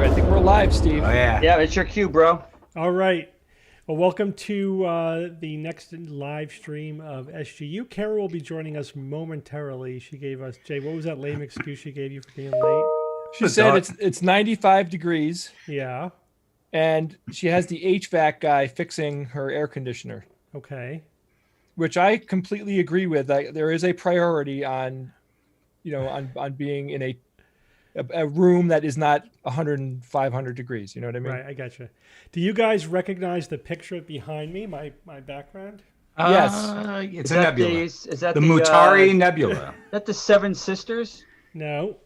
I think we're live, Steve. Oh yeah. Yeah, it's your cue, bro. All right. Well, welcome to the next live stream of SGU. Kara will be joining us momentarily. She gave us, Jay, what was that lame excuse she gave you for being late? She said it's 95 degrees. Yeah. And she has the HVAC guy fixing her air conditioner. Okay. Which I completely agree with. There is a priority on, on being in a room that is not 100 and 500 degrees. You know what I mean? Right, I gotcha. Do you guys recognize the picture behind me, my background? Yes. It's a nebula. Is that the Mutari Nebula. Is that the Seven Sisters? No.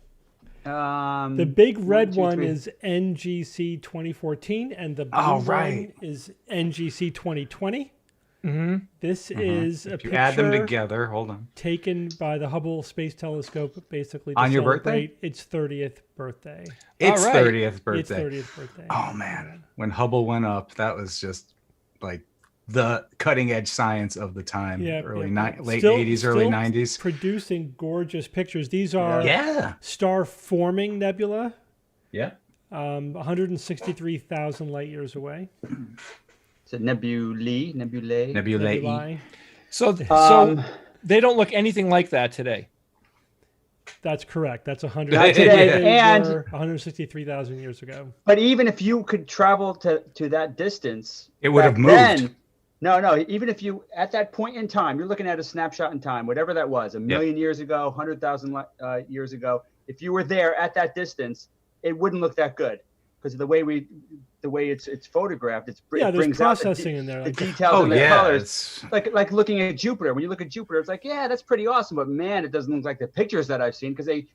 The big red one is NGC 2014, and the blue one is NGC 2020. Mm-hmm. This is a If you picture add them together, hold on. taken by the Hubble Space Telescope, basically to On your celebrate its 30th birthday. It's All right. 30th birthday. Its 30th birthday. Oh man, when Hubble went up, that was just like the cutting edge science of the time. Yeah, Late Still 80s, early 90s. Producing gorgeous pictures. These are Yeah. star-forming nebula, Yeah. 163,000 light years away. Is it nebulae? Nebulae. So they don't look anything like that today. That's correct. That's 163,000 years ago. But even if you could travel to that distance, It would have back moved. then- no. Even if you, at that point in time, you're looking at a snapshot in time, whatever that was, a million years ago, 100,000 years ago. If you were there at that distance, it wouldn't look that good because of the way it's photographed. It There's brings processing out in there. the details and the colors. It's Like looking at Jupiter. When you look at Jupiter, it's like, yeah, that's pretty awesome. But man, it doesn't look like the pictures that I've seen because they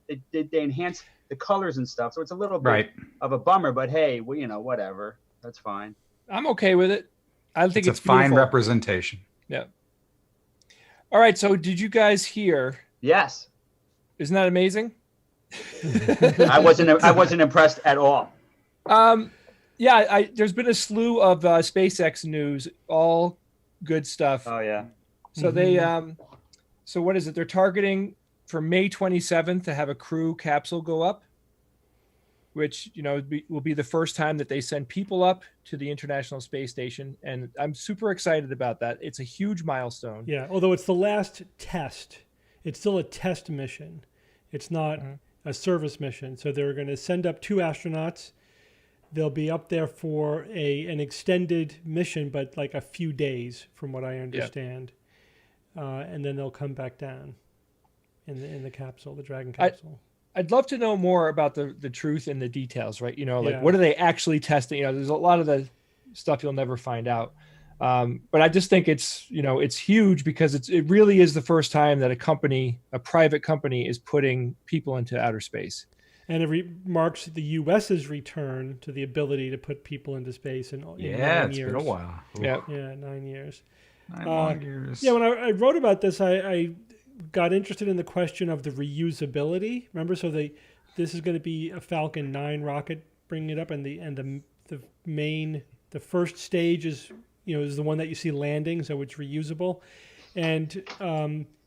enhance the colors and stuff. So it's a little bit of a bummer. But hey, well, whatever. That's fine. I'm okay with it. I think it's a fine beautiful. representation. Yeah. All right. So did you guys hear? Yes. Isn't that amazing? I wasn't impressed at all. There's been a slew of SpaceX news, all good stuff. Oh yeah. So so what is it? They're targeting for May 27th to have a crew capsule go up, which, will be the first time that they send people up to the International Space Station. And I'm super excited about that. It's a huge milestone. Yeah, although it's the last test. It's still a test mission. It's not a service mission. So they're going to send up 2 astronauts. They'll be up there for an extended mission, but like a few days, from what I understand. And then they'll come back down. in the capsule, the Dragon capsule. I'd love to know more about the truth and the details, right? Like Yeah. what are they actually testing? There's a lot of the stuff you'll never find out. But I just think it's huge because it really is the first time that a private company is putting people into outer space. And it marks the U.S.'s return to the ability to put people into space in 9 years. It's been a while. Yeah. Yeah, 9 years. 9 long years. Yeah, when I wrote about this, I got interested in the question of the reusability. Remember, this is going to be a Falcon 9 rocket bringing it up, and the first stage is the one that you see landing, so it's reusable. And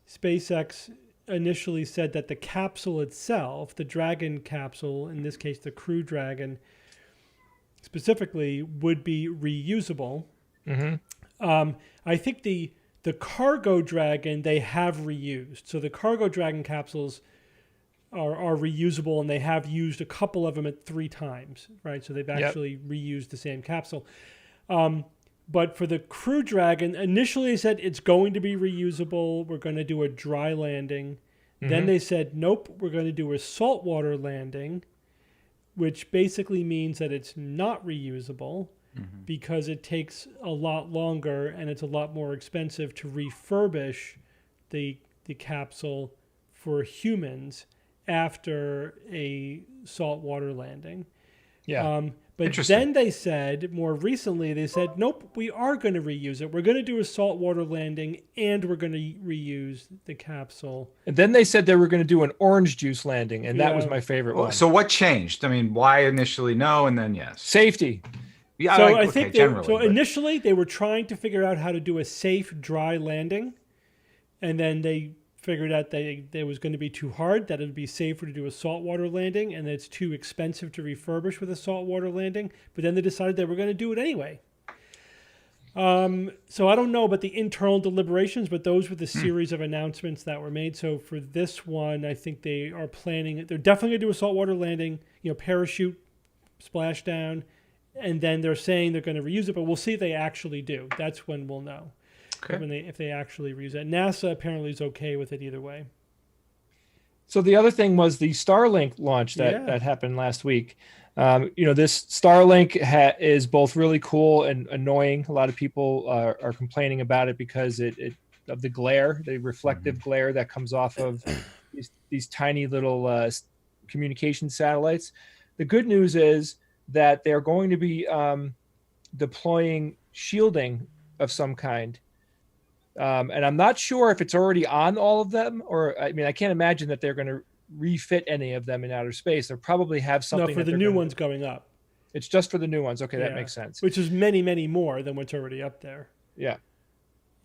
SpaceX initially said that the capsule itself, the Dragon capsule, in this case the Crew Dragon specifically, would be reusable. Mm-hmm. I think the Cargo Dragon they have reused. So the Cargo Dragon capsules are reusable, and they have used a couple of them at 3 times, right? So they've actually reused the same capsule. But for the Crew Dragon, initially they said it's going to be reusable. We're going to do a dry landing. Mm-hmm. Then they said, nope, we're going to do a saltwater landing, which basically means that it's not reusable because it takes a lot longer and it's a lot more expensive to refurbish the capsule for humans after a saltwater landing. Yeah. But then they said, more recently, nope, we are going to reuse it. We're going to do a saltwater landing, and we're going to reuse the capsule. And then they said they were going to do an orange juice landing, and that was my favorite one. So what changed? I mean, why initially no, and then yes? Safety. Yeah, so I think initially they were trying to figure out how to do a safe dry landing, and then they figured out that it was going to be too hard, that it would be safer to do a saltwater landing, and that it's too expensive to refurbish with a saltwater landing. But then they decided they were going to do it anyway. So I don't know about the internal deliberations, but those were the series of announcements that were made. So for this one, I think they are planning, they're definitely going to do a saltwater landing, parachute, splashdown, and then they're saying they're going to reuse it, but we'll see if they actually do. That's when we'll know. Okay. If they actually reuse it. NASA apparently is okay with it either way. So the other thing was the Starlink launch that happened last week. This Starlink is both really cool and annoying. A lot of people are complaining about it because of the glare, the reflective glare that comes off of these tiny little communication satellites. The good news is that they're going to be deploying shielding of some kind. And I'm not sure if it's already on all of them, I can't imagine that they're going to refit any of them in outer space. They'll probably have something. No, for the new ones going up. It's just for the new ones. Okay, that makes sense. Which is many, many more than what's already up there. Yeah.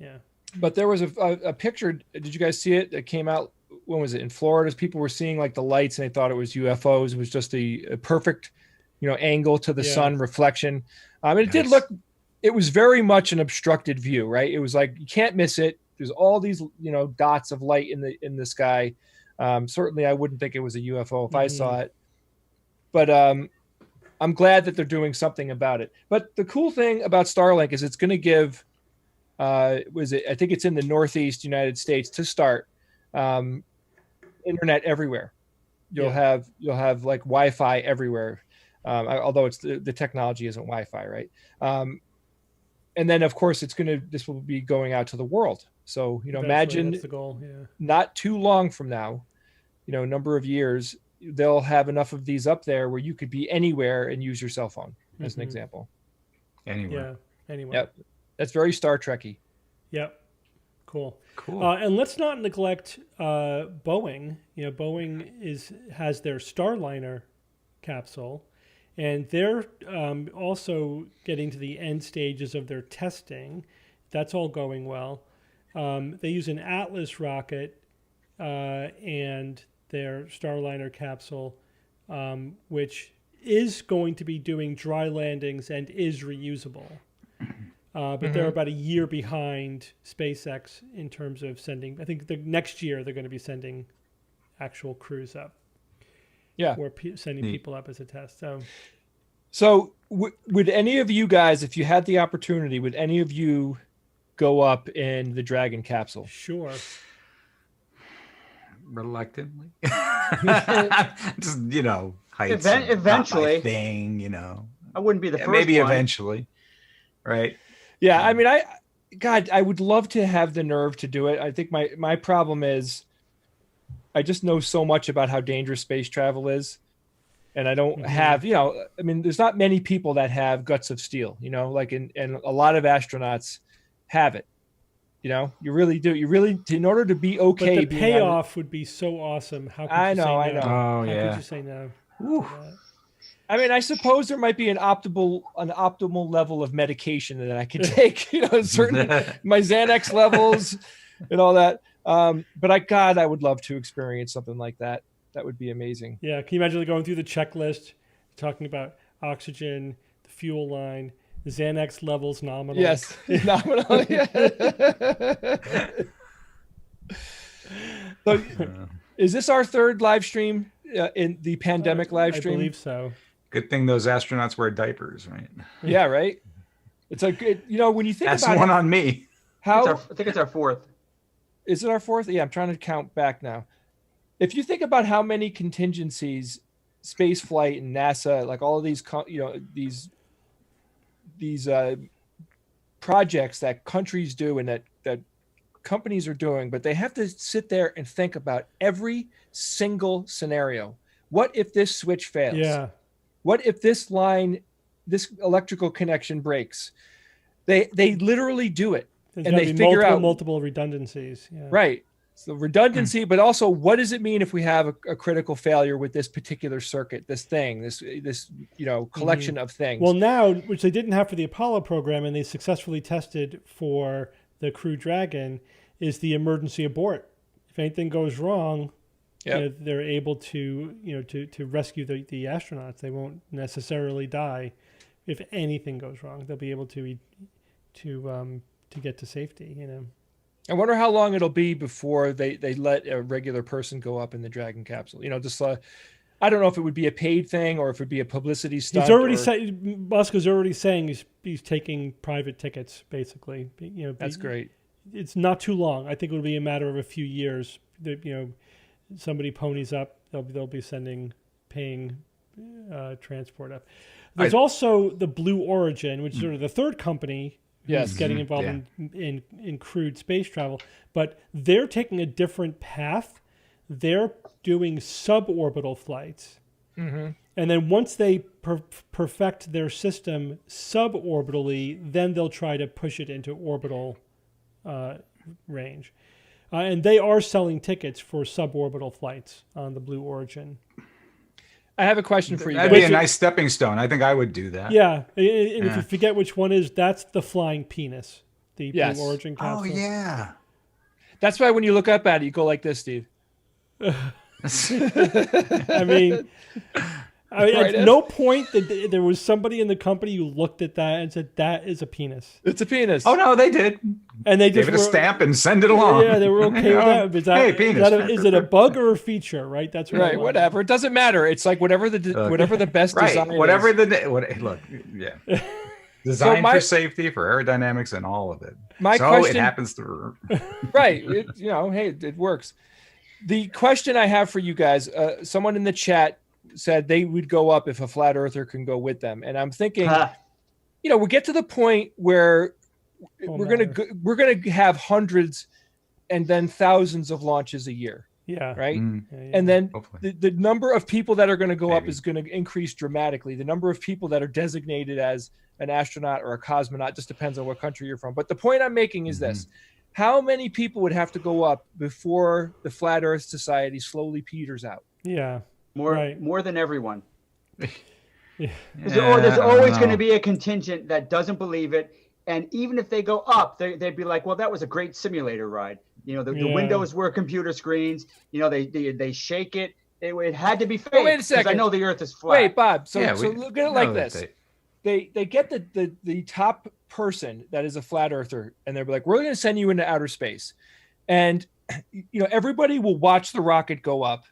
Yeah. But there was a picture. Did you guys see it? That came out. When was it? In Florida. People were seeing like the lights and they thought it was UFOs. It was just a perfect, angle to the sun reflection. It did look. It was very much an obstructed view, right? It was like you can't miss it. There's all these, dots of light in the sky. Certainly, I wouldn't think it was a UFO if I saw it. But I'm glad that they're doing something about it. But the cool thing about Starlink is it's going to give, I think it's in the Northeast United States to start, internet everywhere. You'll have like Wi-Fi everywhere, although it's the technology isn't Wi-Fi, right? And then, of course, this will be going out to the world. So, imagine that's the goal, not too long from now, number of years, they'll have enough of these up there where you could be anywhere and use your cell phone, as an example. Anywhere. Yeah, anywhere. Yep. That's very Star Trek-y. Yep. Cool. And let's not neglect Boeing. Boeing has their Starliner capsule. And they're also getting to the end stages of their testing. That's all going well. They use an Atlas rocket and their Starliner capsule, which is going to be doing dry landings and is reusable. But they're about a year behind SpaceX in terms of sending. I think the next year they're going to be sending actual crews up. Yeah. Or sending people up as a test. So would any of you guys, if you had the opportunity, would any of you go up in the Dragon capsule? Sure. reluctantly. Just, heights. Eventually. Thing, I wouldn't be the first maybe one. eventually. Right. Yeah. I mean, I would love to have the nerve to do it. I think my problem is I just know so much about how dangerous space travel is. And I don't have, I mean, there's not many people that have guts of steel, and a lot of astronauts have it. You really do. You really, in order to be okay. But the payoff would be so awesome. How could you say no? I know. Oh, How yeah. could you say no? I mean, I suppose there might be an optimal level of medication that I could take, certain my Xanax levels and all that. But I would love to experience something like that. That would be amazing. Yeah. Can you imagine going through the checklist, talking about oxygen, the fuel line, the Xanax levels nominal? Yes. Nominal. So, is this our third live stream in the pandemic live stream? I believe so. Good thing those astronauts wear diapers, right? Yeah, right. It's like, when you think That's about one on me. I think it's our fourth. Is it our fourth? Yeah, I'm trying to count back now. If you think about how many contingencies, space flight and NASA, like all of these, these projects that countries do and that companies are doing, but they have to sit there and think about every single scenario. What if this switch fails? Yeah. What if this electrical connection breaks? They literally do it. There's and they figure out multiple redundancies. Yeah. Right. So redundancy, but also what does it mean if we have a critical failure with this particular circuit, this thing, this collection of things? Well, now, which they didn't have for the Apollo program, and they successfully tested for the Crew Dragon, is the emergency abort. If anything goes wrong, they're able to to rescue the astronauts. They won't necessarily die if anything goes wrong. They'll be able to get to safety. I wonder how long it'll be before they let a regular person go up in the Dragon capsule. I don't know if it would be a paid thing or if it would be a publicity stunt. He's already Musk is already saying he's taking private tickets, basically. That's great. It's not too long. I think it'll be a matter of a few years. Somebody ponies up, they'll be paying transport up. There's also the Blue Origin, which is sort of the third company who's getting involved in crewed space travel, but they're taking a different path. They're doing suborbital flights. Mm-hmm. And then once they perfect their system suborbitally, then they'll try to push it into orbital range. And they are selling tickets for suborbital flights on the Blue Origin. I have a question for you. That'd be a nice stepping stone. I think I would do that. Yeah. And if you forget which one is, that's the flying penis, the Blue Origin capsule. Oh, yeah. That's why when you look up at it, you go like this, Steve. I mean, at no point that there was somebody in the company who looked at that and said, that is a penis. It's a penis. Oh, no, they did. And they gave it a stamp and send it along. Yeah, they were okay with that. Hey, penis. Is it a bug or a feature, right? That's right. Whatever. It doesn't matter. It's like whatever the best design is. Whatever look, yeah. Designed for safety, for aerodynamics, and all of it. It happens to... Right. It works. The question I have for you guys, someone in the chat said they would go up if a flat earther can go with them. And I'm thinking, we get to the point where we're going to have hundreds and then thousands of launches a year. Yeah. Right. Yeah. And then the number of people that are going to go up is going to increase dramatically. The number of people that are designated as an astronaut or a cosmonaut just depends on what country you're from. But the point I'm making is this. How many people would have to go up before the Flat Earth Society slowly peters out? Yeah. More than everyone. Yeah. There's always going to be a contingent that doesn't believe it. And even if they go up, they'd be like, well, that was a great simulator ride. The windows were computer screens. They shake it. It had to be fake. Wait a second. I know the Earth is flat. Wait, Bob. So look at it like this. They get the top person that is a flat earther, and they're like, we're going to send you into outer space. And, everybody will watch the rocket go up.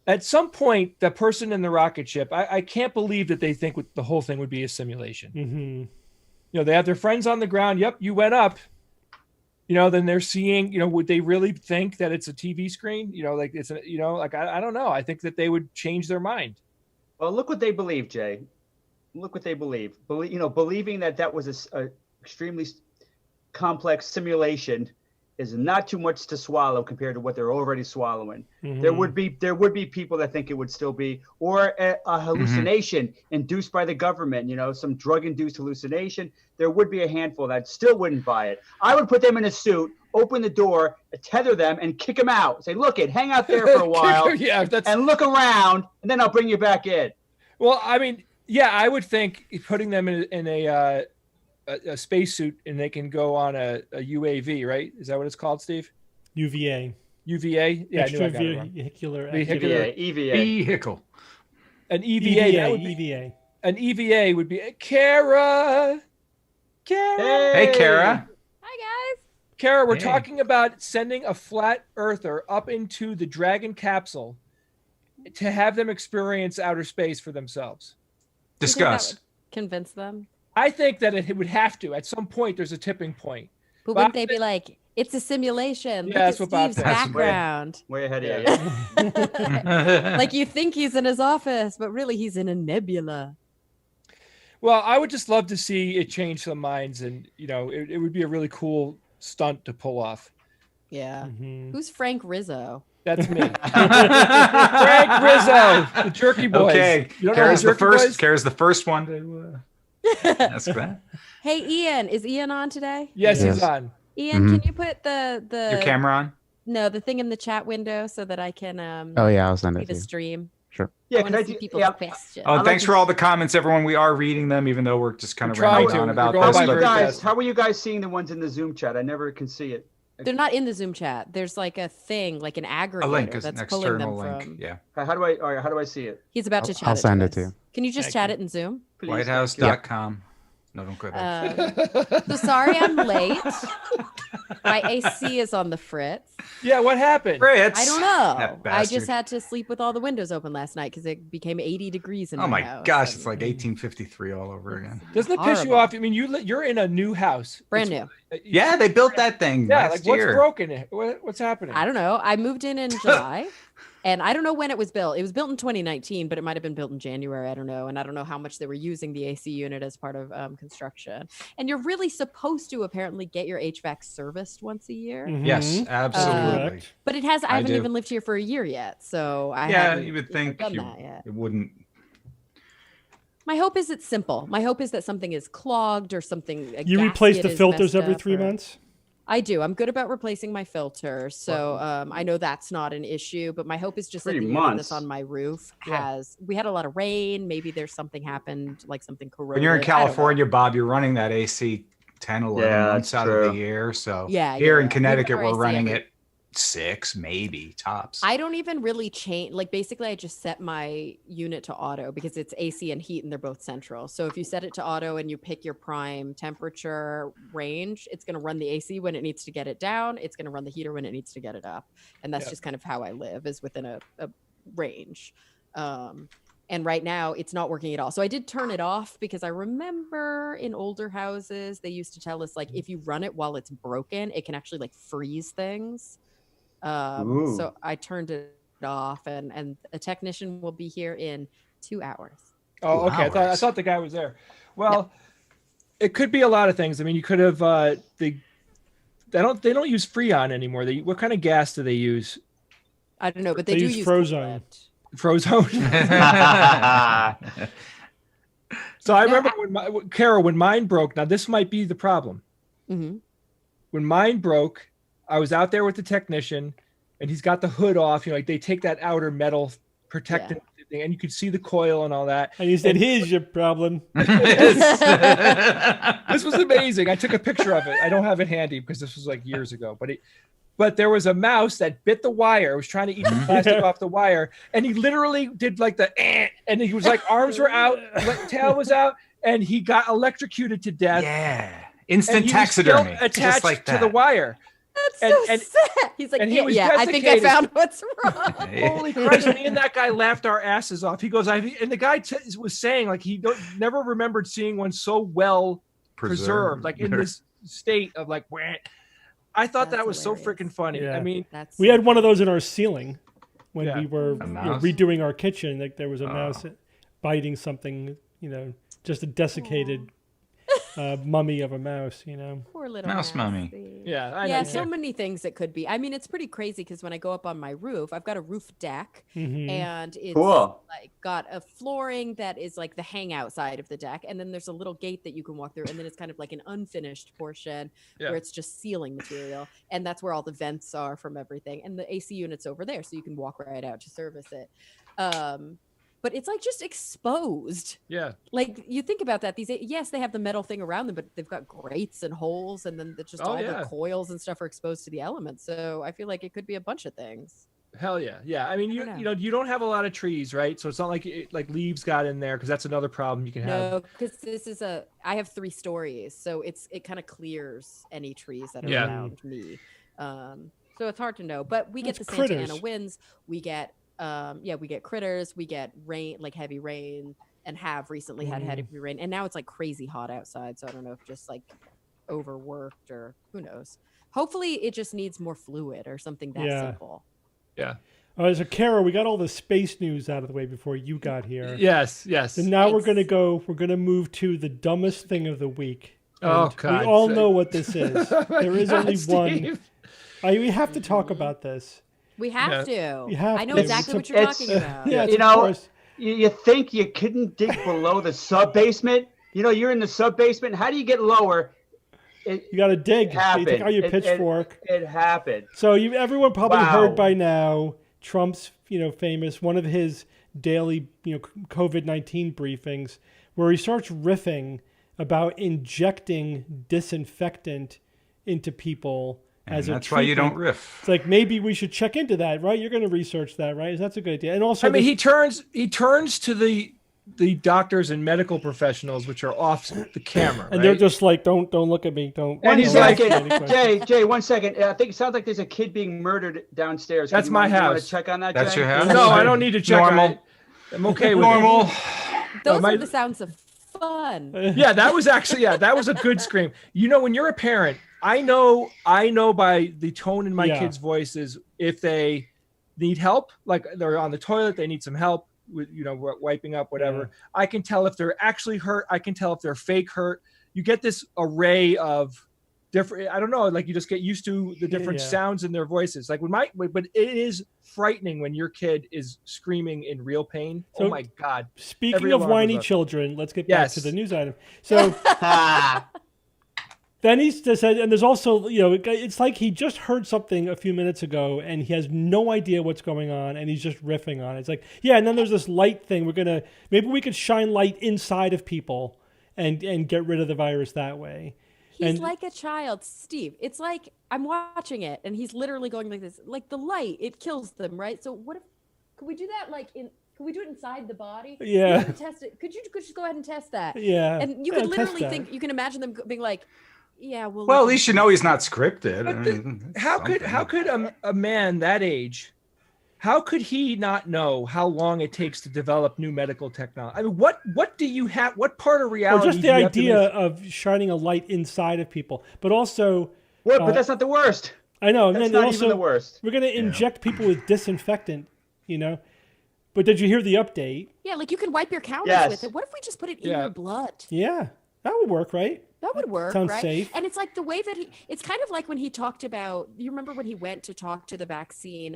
At some point, the person in the rocket ship, I can't believe that they think the whole thing would be a simulation. Mm-hmm. They have their friends on the ground. Yep, you went up. then they're seeing, would they really think that it's a TV screen? Like it's, I don't know. I think that they would change their mind. Well, look what they believe, Jay. Look what they believe. Believing that was a extremely complex simulation is not too much to swallow compared to what they're already swallowing. Mhm. There would be people that think it would still be, or a hallucination induced by the government, some drug-induced hallucination. There would be a handful that still wouldn't buy it. I would put them in a suit, open the door, tether them, and kick them out. Say, look, hang out there for a while, and look around, and then I'll bring you back in. Well, I mean, yeah, I would think putting them in a spacesuit and they can go on a UAV, right? Is that what it's called, Steve? UVA. UVA? Yeah, Extravehicular EVA. Vehicle. An EVA. EVA. An EVA would be Kara. Hey, Kara. Hi, guys. Kara, we're talking about sending a flat earther up into the Dragon capsule to have them experience outer space for themselves. Discuss. Convince them. I think that it would have to. At some point, there's a tipping point. But wouldn't they be like, it's a simulation? Yeah, that's Look what at Bob Steve's said. background. Way ahead of you. Like you think he's in his office, but really he's in a nebula. Well, I would just love to see it change some minds, and it would be a really cool stunt to pull off. Yeah. Mhm. Who's Frank Rizzo? That's me. Frank Rizzo, the Jerky Boys. Okay, You don't know Kara's the the Jerky first. Boys? Kara's the first one to ask that. Hey, Ian. Is Ian on today? Yes, Yes. he's on. Ian, can you put the Your camera on? No, the thing in the chat window so that I can Oh yeah, I'll send see it the to you. stream. Sure. Yeah, I can want I to see do? people's Yeah. questions. Oh, like thanks to for all the comments, everyone. We are reading them, even though we're just kind of We're trying rambling to. on We're about going this. by How are very you guys? fast. How are you guys seeing the ones in the Zoom chat? I never can see it. They're not in the Zoom chat. There's like a thing, like an aggregator A link is an that's pulling them external link. from. Yeah. How do I? All right, how do I see it? He's about to chat. I'll send to it to us. you. Can you just Thank chat you. it in Zoom? Please, thank you. Whitehouse.com. No, don't go there. So sorry I'm late. My AC is on the fritz. Yeah, what happened? Fritz. I don't That know. I bastard. just had to sleep with all the windows open last night because it became 80 degrees in Oh my house. gosh, and it's like 1853 all over again. Doesn't it piss you horrible. off? I mean, you're in a new house. Brand It's- new. Yeah, they built that thing Yeah, last like what's year. broken? What's happening? I don't know. I moved in July. And I don't know when it was built. It was built in 2019, but it might have been built in January. I don't know. And I don't know how much they were using the AC unit as part of construction. And you're really supposed to apparently get your HVAC serviced once a year. Yes, Mhm. absolutely. Correct. But it has. I haven't do. even lived here for a year yet. So I Yeah, haven't, you would think done that yet. it wouldn't. My hope is it's simple. My hope is that something is clogged or something. You replace gasket the is filters messed every up 3 or- months? I do. I'm good about replacing my filter. So I know that's not an issue, but my hope is just that 3 the unit months. that's on my roof Yeah. we had a lot of rain. Maybe there's something happened, like something corroded. When you're in I don't know. California, Bob, you're running that AC 10, 11 Yeah, months that's out of the true. year. So Yeah, here yeah. in Connecticut, Even our we're AC running every- it 6, maybe tops. I don't even really change. Like basically, I just set my unit to auto because it's AC and heat, and they're both central. So if you set it to auto and you pick your prime temperature range, it's going to run the AC when it needs to get it down. It's going to run the heater when it needs to get it up, and that's Yep. just kind of how I live, is within a range. And right now, it's not working at all. So I did turn it off because I remember in older houses they used to tell us like if you run it while it's broken, it can actually like freeze things. Ooh. So I turned it off, and a technician will be here in 2 hours. Oh, okay. I Hours. thought the guy was there. Well, it could be a lot of things. I mean, you could have they don't use Freon anymore. What kind of gas do they use? I don't know, but they They do use use Frozone. Frozone. So I remember when mine broke. Now this might be the problem. Hmm. When mine broke, I was out there with the technician, and he's got the hood off. Like they take that outer metal protectant thing, and you could see the coil and all that. And you said, here's your problem. This was amazing. I took a picture of it. I don't have it handy because this was like years ago. But there was a mouse that bit the wire. It was trying to eat the plastic off the wire, and he literally did like the and he was like arms were out, tail was out, and he got electrocuted to death. Yeah. And Instant he was still taxidermy. attached Just like to that. the wire. That's And- so and- sad. He's like, and he was I think I desiccated. found what's wrong. Holy Christ! Me and that guy laughed our asses off. He goes, and the guy was saying like he never remembered seeing one so well preserved, like in this state of like. Wah. I thought That's that was so hilarious. freaking funny. Yeah. I mean, We had one of those in our ceiling when Yeah. we were A mouse? redoing our kitchen. Like there was a Oh. mouse biting something, just a desiccated mummy of a mouse, Poor little Mouse mummy. mousey. yeah, I Yeah, know. so many things it could be. I mean, it's pretty crazy because when I go up on my roof, I've got a roof deck, Mhm. and it's Cool. like got a flooring that is like the hangout side of the deck, and then there's a little gate that you can walk through, and then it's kind of like an unfinished portion Yeah. where it's just ceiling material, and that's where all the vents are from everything, and the AC unit's over there, so you can walk right out to service it. But it's like just exposed. Yeah. Like you think about that, yes, they have the metal thing around them, but they've got grates and holes, and then just all the coils and stuff are exposed to the elements. So I feel like it could be a bunch of things. Hell yeah. Yeah. I mean, you don't have a lot of trees, right? So it's not like leaves got in there, because that's another problem you can have. No, because I have 3 stories, so it kind of clears any trees that are Yeah. around me. So it's hard to know, but we get That's the Santa critters. Ana winds. We get we get critters, we get rain, like heavy rain, and have recently had heavy rain, and now it's like crazy hot outside, so I don't know if just like overworked or who knows. Hopefully it just needs more fluid or something that simple. Yeah. All right, so Kara, we got all the space news out of the way before you got here. Yes. And now we're Thanks. going to move to the dumbest thing of the week. Oh, And God. we all know what this is. There is only one. Steve. We have to talk about this. We have to. You have I know to. exactly what you're It's- talking about. Yeah, You of know, course. You think you couldn't dig below the sub basement? You're in the sub basement. How do you get lower? You got to dig. You happened. take out your It- pitchfork. It happened. So everyone probably Wow. heard by now Trump's, famous, one of his daily, COVID-19 briefings, where he starts riffing about injecting disinfectant into people as And a that's why you treatment. don't riff. It's like, maybe we should check into that, right? You're going to research that, right? That's a good idea. And also, I mean, this- he turns to the doctors and medical professionals, which are off the camera, and right? they're just like, don't look at me, don't. And he's don't like, ask me any questions. Jay, 1 second. I think it sounds like there's a kid being murdered downstairs. That's my You want house. to check on that, That's Jay? your house? No, I don't need to check. Normal. I'm okay with Normal. Those my- are the sounds of fun. it. Yeah, that was a good scream. When you're a parent, I know by the tone in my kids' voices if they need help, like they're on the toilet, they need some help with wiping up, whatever. Yeah. I can tell if they're actually hurt. I can tell if they're fake hurt. You get this array of different. I don't know. Like you just get used to the different sounds in their voices. Like but it is frightening when your kid is screaming in real pain. So, oh my God! Speaking Every of alarm whiny goes up. children, let's get back to Yes. the news item. So then he said, and there's also, it's like he just heard something a few minutes ago and he has no idea what's going on and he's just riffing on it. It's like, and then there's this light thing. Maybe we could shine light inside of people and get rid of the virus that way. He's like a child, Steve. It's like I'm watching it and he's literally going like this. Like the light, it kills them, right? So could we do that can we do it inside the body? Yeah. You have to test it. Could you just go ahead and test that? Yeah. And you could literally think, you can imagine them being like, yeah, Well, at least you know he's not scripted. But how could a man that age, how could he not know how long it takes to develop new medical technology? I mean, what do you have? What part of Or reality? just the idea of shining a light inside of people, but also. But that's not the worst. I know. And That's then not also, even the worst. We're going to inject people with disinfectant, But did you hear the update? Yeah, like you can wipe your counters Yes. with it. What if we just put it in your blood? Yeah, that would work, right? That would work, Sounds right? safe. And it's like the way that it's kind of like when he talked about, you remember when he went to talk to the vaccine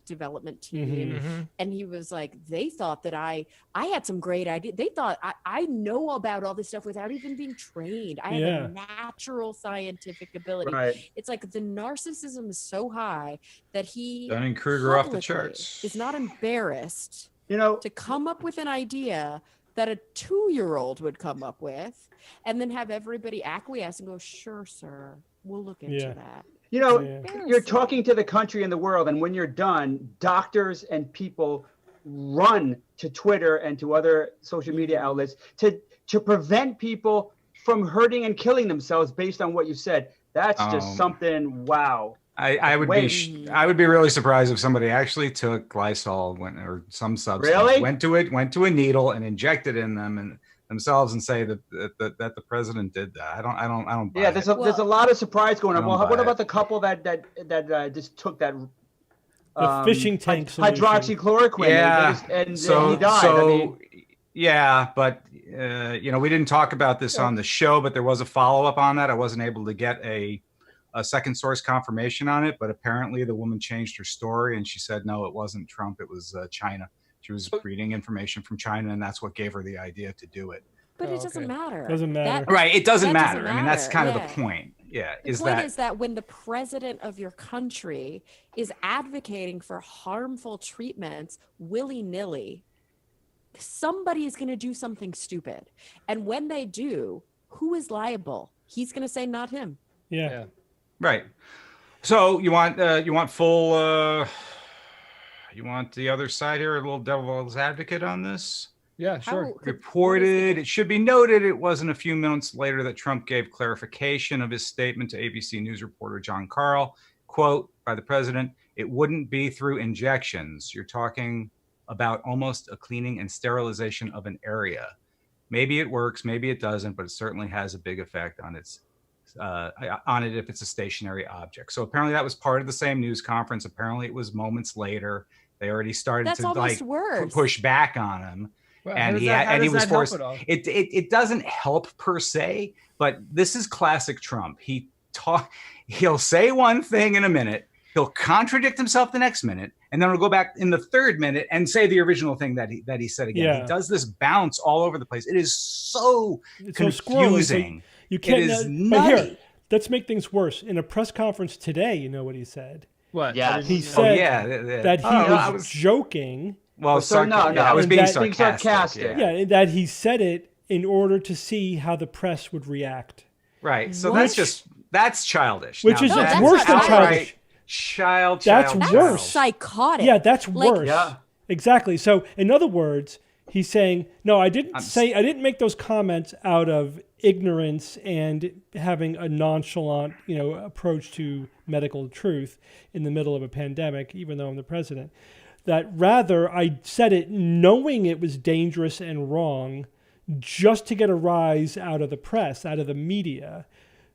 development team and he was like, they thought that I had some great idea. They thought I know about all this stuff without even being trained. I have a natural scientific ability. Right. It's like the narcissism is so high that he Dunning-Kruger off the publicly charts. is not embarrassed To come up with an idea that a 2-year-old would come up with and then have everybody acquiesce and go, sure, sir, we'll look into that. You're talking to the country and the world, and when you're done, doctors and people run to Twitter and to other social media outlets to prevent people from hurting and killing themselves based on what you said. That's just something. Wow. I would be really surprised if somebody actually took Lysol or some substance, Really? went to a needle and injected in them, and themselves and say that the president did that. I don't buy Yeah, it. there's a lot of surprise going on. Well, what buy about it. the couple that just took that The fishing tank solution. hydroxychloroquine? Yeah. And So he died. I mean, yeah, but we didn't talk about this on the show, but there was a follow-up on that. I wasn't able to get a second source confirmation on it, but apparently the woman changed her story and she said, no, it wasn't Trump. It was China. She was reading information from China, and that's what gave her the idea to do it. But it doesn't matter. Doesn't matter. Right. It doesn't that matter. doesn't I mean, that's kind matter. of the point. Yeah. The point is that when the president of your country is advocating for harmful treatments willy-nilly, somebody is going to do something stupid. And when they do, who is liable? He's going to say not him. Yeah. Right. So you want full you want the other side here, a little devil's advocate on this? Yeah, sure. Reported, it should be noted, it wasn't a few minutes later that Trump gave clarification of his statement to ABC News reporter John Carl, quote, by the president, it wouldn't be through injections. You're talking about almost a cleaning and sterilization of an area. Maybe it works, maybe it doesn't, but it certainly has a big effect on it if it's a stationary object. So apparently that was part of the same news conference. Apparently it was moments later. They already started to push back on him. Well, And he was forced. It doesn't help per se, but this is classic Trump. He'll say one thing in a minute, he'll contradict himself the next minute, and then he'll go back in the third minute and say the original thing that he said again. Yeah. He does this bounce all over the place. It is so confusing. So you can't. It is but here, let's make things worse. In a press conference today, you know what he said? What? Yeah. He said that he was joking. Well, I was being sarcastic. Yeah, that he said it in order to see how the press would react. Right. So that's childish. Which is worse than childish. That's worse. Psychotic. Yeah, that's worse. Yeah. Exactly. So in other words, he's saying, no, I didn't make those comments out of ignorance and having a nonchalant, approach to medical truth in the middle of a pandemic, even though I'm the president. That rather I said it knowing it was dangerous and wrong just to get a rise out of the press, out of the media,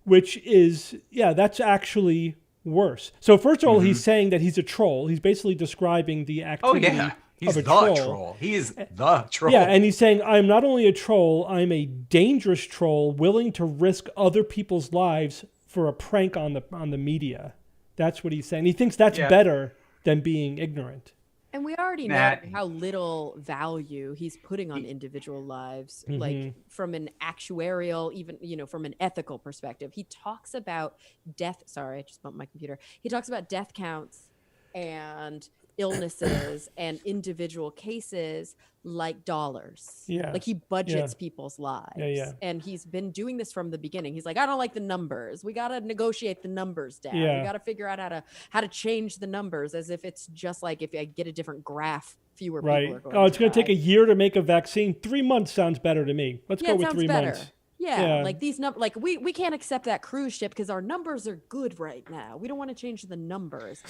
which is, that's actually worse. So first of all, he's saying that he's a troll. He's basically describing the activity He's of a troll. He is the troll. Yeah, and he's saying, I'm not only a troll, I'm a dangerous troll willing to risk other people's lives for a prank on the media. That's what he's saying. He thinks that's better than being ignorant. And we already know how little value he's putting on individual lives, like from an actuarial, even, from an ethical perspective. He talks about death. Sorry, I just bumped my computer. He talks about death counts and illnesses and individual cases like dollars. Yeah. Like he budgets people's lives. Yeah. And he's been doing this from the beginning. He's like, I don't like the numbers. We got to negotiate the numbers down. Yeah. We got to figure out how to change the numbers, as if it's just like if I get a different graph, fewer people are going it's going to take a year to make a vaccine. 3 months sounds better to me. Let's go with 3 months. Yeah, like these numbers, like we can't accept that cruise ship because our numbers are good right now. We don't want to change the numbers.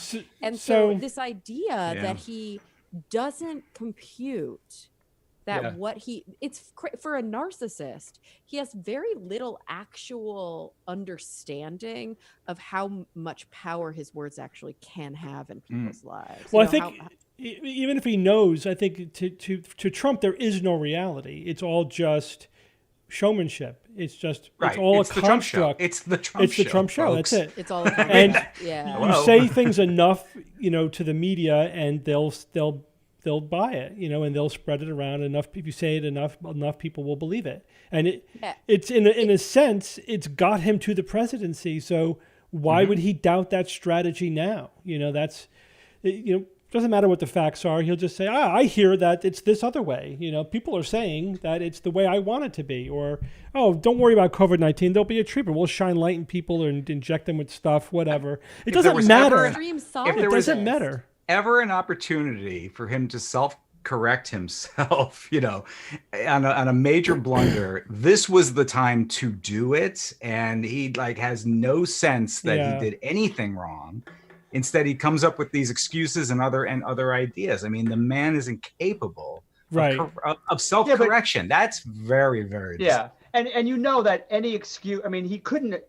So this idea that he doesn't compute that it's for a narcissist, he has very little actual understanding of how much power his words actually can have in people's lives. Well, I think even if he knows, I think to Trump, there is no reality. It's all just showmanship. It's just it's all a construct. It's the Trump show. It's the Trump show. That's it. It's all and you say things enough, to the media, and they'll buy it, and they'll spread it around enough. If you say it enough people will believe it. And it's in a sense, it's got him to the presidency. So why would he doubt that strategy now? That's doesn't matter what the facts are. He'll just say, I hear that it's this other way. People are saying that it's the way I want it to be. Or, don't worry about COVID-19. There'll be a treatment. We'll shine light in people and inject them with stuff, whatever. It doesn't matter. If there was ever an opportunity for him to self-correct himself, on a major blunder, this was the time to do it. And he has no sense that he did anything wrong. Instead, he comes up with these excuses and other ideas. I mean, the man is incapable Right. of self-correction. That's very, very And you know that any excuse, I mean, he couldn't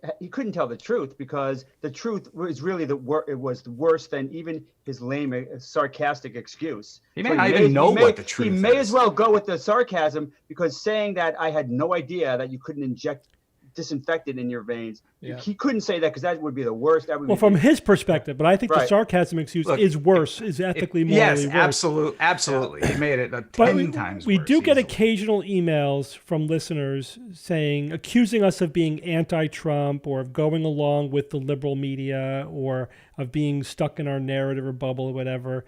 tell the truth, because the truth was really it was worse than even his lame, sarcastic excuse. He may not even know what the truth is. He may as well go with the sarcasm, because saying that I had no idea that you couldn't inject disinfectant in your veins. Yeah. He couldn't say that, because that would be the worst. That would well, from his perspective, but I think the sarcasm excuse is worse, is ethically, morally worse. Yes, absolutely. He made it 10 times worse. We do get occasional emails from listeners accusing us of being anti-Trump, or of going along with the liberal media, or of being stuck in our narrative or bubble or whatever.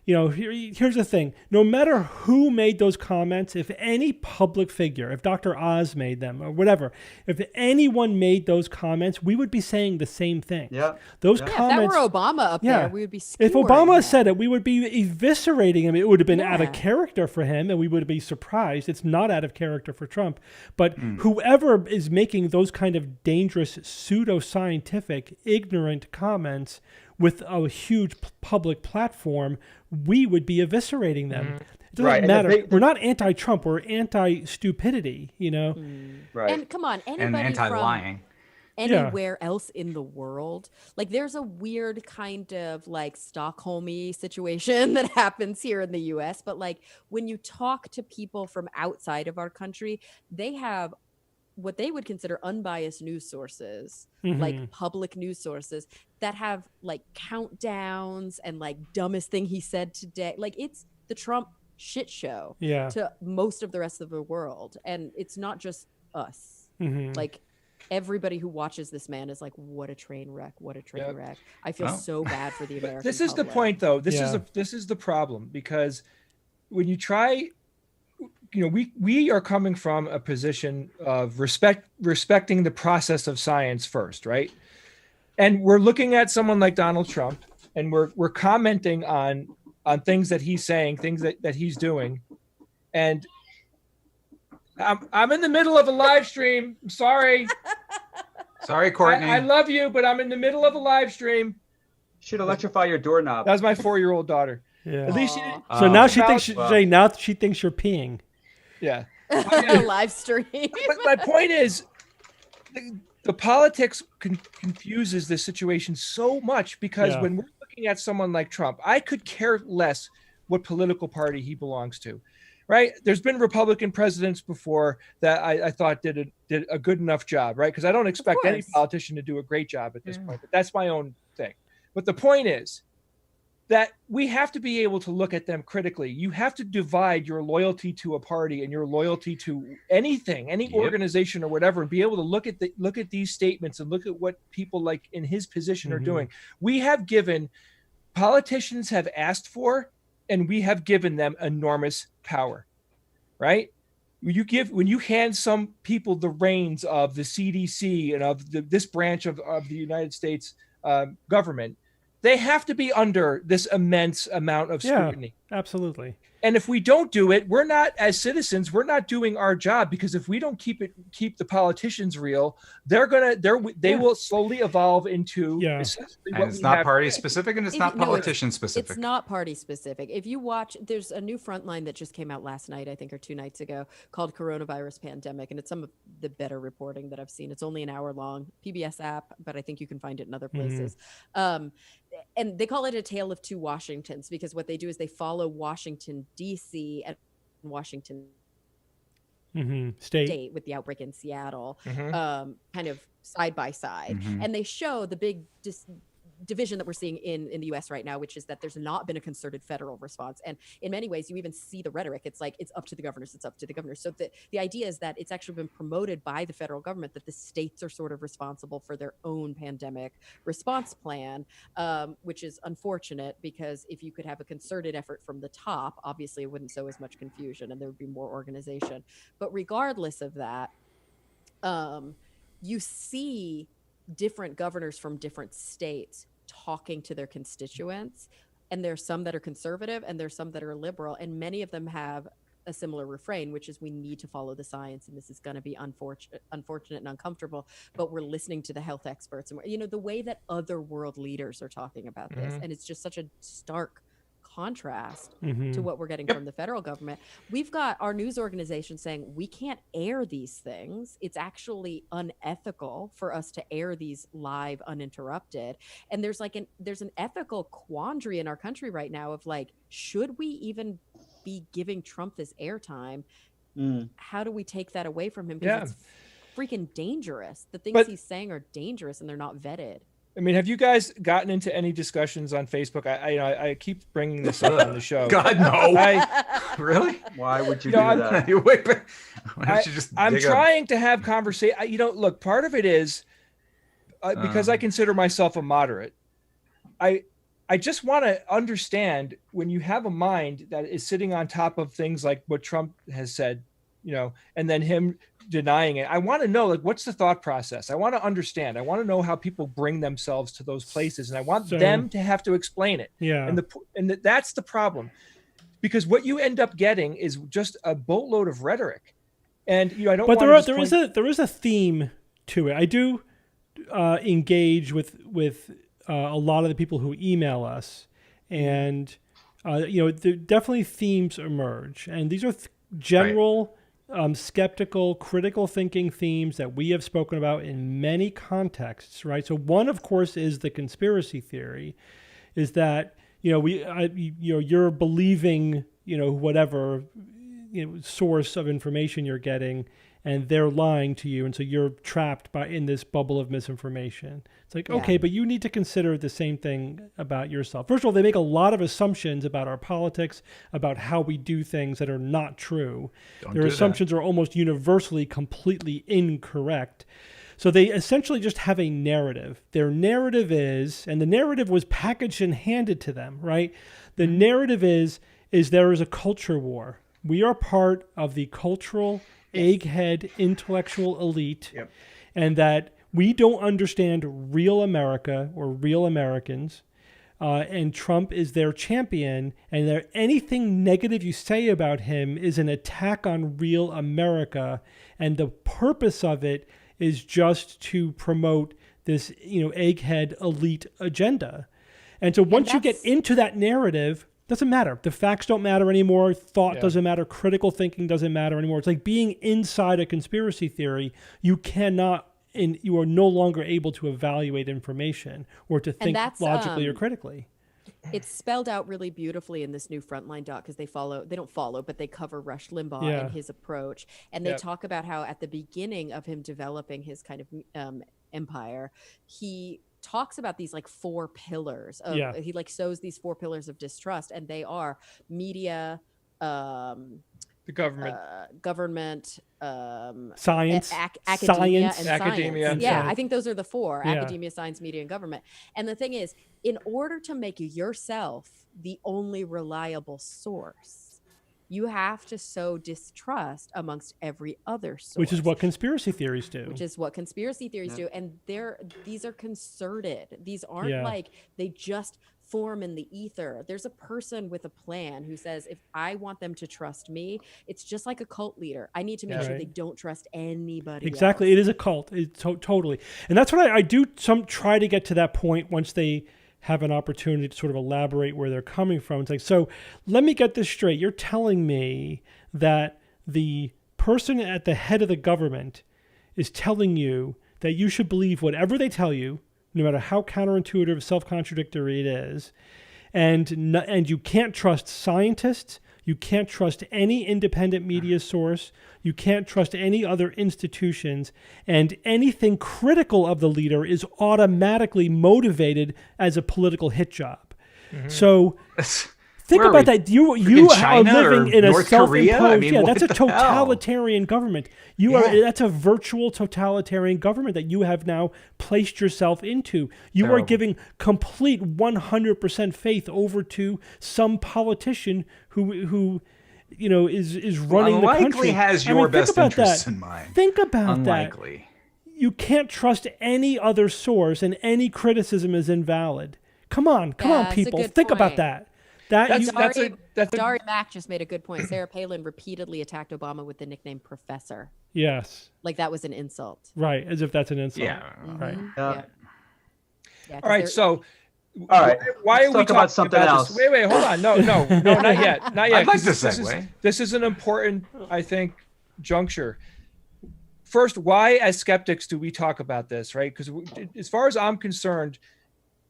You know, here's the thing. No matter who made those comments, if any public figure, if Dr. Oz made them or whatever, if anyone made those comments, we would be saying the same thing. Yeah. Those comments. If that were Obama up there, we would be If Obama said it, we would be eviscerating him. It would have been out of character for him, and we would be surprised. It's not out of character for Trump. But whoever is making those kind of dangerous, pseudo-scientific, ignorant comments with a huge public platform, we would be eviscerating them. It doesn't matter. We're not anti-Trump. We're anti-stupidity, you know? Right. And come on, anybody and anti-lying. Anywhere else in the world, like there's a weird kind of like Stockholm-y situation that happens here in the US, but like when you talk to people from outside of our country, they have what they would consider unbiased news sources, like public news sources that have like countdowns and like dumbest thing he said today. Like it's the Trump shit show to most of the rest of the world. And it's not just us. Like everybody who watches this man is like, what a train wreck. What a train wreck. I feel so bad for the American This is public. the point though. This is the problem, because when you try, you know, we are coming from a position of respecting the process of science first, right? And we're looking at someone like Donald Trump, and we're commenting on things that he's saying, things that he's doing. And I'm in the middle of a live stream. I'm sorry. Sorry, Courtney. I love you, but I'm in the middle of a live stream. Should electrify your doorknob. That was my 4-year-old daughter. Yeah. At least so now she thinks now she thinks you're peeing. Yeah. Live stream. But my point is, the politics confuses this situation so much, because when we're looking at someone like Trump, I could care less what political party he belongs to, right? There's been Republican presidents before that I thought did a good enough job, right? Because I don't expect any politician to do a great job at this point, but that's my own thing. But the point is that we have to be able to look at them critically. You have to divide your loyalty to a party and your loyalty to anything, any organization or whatever, and be able to look at these statements and look at what people like in his position are doing. We have given, politicians have asked for, and we have given them enormous power, right? When you hand some people the reins of the CDC and of this branch of the United States government, they have to be under this immense amount of scrutiny. Yeah, absolutely. And if we don't do it, we're not, as citizens, we're not doing our job, because if we don't keep the politicians real, they will slowly evolve into essentially and it's not party specific, and it's not politician specific. It's not party specific. If you watch, there's a new Frontline that just came out last night, I think, or 2 nights ago, called Coronavirus Pandemic, and it's some of the better reporting that I've seen. It's only an hour long, PBS app, but I think you can find it in other places. And they call it a tale of two Washingtons, because what they do is they follow Washington, D.C. and Washington State with the outbreak in Seattle, kind of side by side. And they show the big division that we're seeing in the US right now, which is that there's not been a concerted federal response. And in many ways, you even see the rhetoric. It's like, it's up to the governors. It's up to the governors. So the idea is that it's actually been promoted by the federal government that the states are sort of responsible for their own pandemic response plan, which is unfortunate, because if you could have a concerted effort from the top, obviously it wouldn't sow as much confusion and there would be more organization. But regardless of that, you see different governors from different states talking to their constituents, and there's some that are conservative and there's some that are liberal, and many of them have a similar refrain, which is, we need to follow the science, and this is going to be unfortunate and uncomfortable, but we're listening to the health experts, and the way that other world leaders are talking about this. And it's just such a stark contrast Mm-hmm. to what we're getting from the federal government. We've got our news organization saying we can't air these things. It's actually unethical for us to air these live uninterrupted. And there's an ethical quandary in our country right now of like, should we even be giving Trump this airtime? How do we take that away from him? Because it's freaking dangerous. The things he's saying are dangerous and they're not vetted. I mean, have you guys gotten into any discussions on Facebook? I keep bringing this up on the show. God, no. Really? Why would you do that? I'm trying to have conversation. Look, part of it is because I consider myself a moderate. I just want to understand when you have a mind that is sitting on top of things like what Trump has said, and then him denying it. I want to know, like, what's the thought process? I want to understand. I want to know how people bring themselves to those places, and I want them to have to explain it. Yeah. And that's the problem, because what you end up getting is just a boatload of rhetoric. And I don't. But there is a theme to it. I do engage with a lot of the people who email us, and there definitely themes emerge, and these are general. Skeptical, critical thinking themes that we have spoken about in many contexts, right? So one, of course, is the conspiracy theory, is that you're believing whatever source of information you're getting, and they're lying to you, and so you're trapped in this bubble of misinformation. It's like, okay, but you need to consider the same thing about yourself. First of all, they make a lot of assumptions about our politics, about how we do things that are not true. Their assumptions are almost universally completely incorrect. So they essentially just have a narrative. Their narrative is, and the narrative was packaged and handed to them, right? The narrative is there is a culture war. We are part of the cultural egghead intellectual elite, and that we don't understand real America or real Americans, and Trump is their champion, and anything negative you say about him is an attack on real America, and the purpose of it is just to promote this egghead elite agenda. And so once you get into that narrative, doesn't matter. The facts don't matter anymore. Thought doesn't matter. Critical thinking doesn't matter anymore. It's like being inside a conspiracy theory. You are no longer able to evaluate information or to think logically or critically. It's spelled out really beautifully in this new Frontline doc, because they cover Rush Limbaugh and his approach. And they talk about how at the beginning of him developing his kind of empire, he talks about these like 4 pillars of, he like sows these 4 pillars of distrust, and they are media, the government, science, academia, science, and academia. Science. Yeah, I think those are the 4: academia, science, media, and government. And the thing is, in order to make yourself the only reliable source, you have to sow distrust amongst every other source. Which is what conspiracy theories do. And these are concerted. These aren't like they just form in the ether. There's a person with a plan who says, if I want them to trust me, it's just like a cult leader. I need to make sure they don't trust anybody else. It is a cult. Totally. And that's what I do try to get to that point once they have an opportunity to sort of elaborate where they're coming from. It's like, so let me get this straight. You're telling me that the person at the head of the government is telling you that you should believe whatever they tell you, no matter how counterintuitive, self-contradictory it is, and you can't trust scientists, you can't trust any independent media source, you can't trust any other institutions, and anything critical of the leader is automatically motivated as a political hit job. Mm-hmm. So think about that. You are living in a self-imposed. That's a totalitarian government. That's a virtual totalitarian government that you have now placed yourself into. You are giving complete 100% faith over to some politician who is running the country. Unlikely has your best interests in mind. Think about Unlikely. that. You can't trust any other source, and any criticism is invalid. Come on, people. Think about that. Dari Mack just made a good point. Sarah Palin repeatedly attacked Obama with the nickname Professor. Yes. Like that was an insult. Right, as if that's an insult. Yeah. Mm-hmm. Right. Yeah. All right, so All right. Why Let's are we talk talking about something else? this? Wait, hold on. No, not yet. Not yet. I'd like to This segue. this is an important, I think, juncture. First, why as skeptics do we talk about this, right? Because as far as I'm concerned,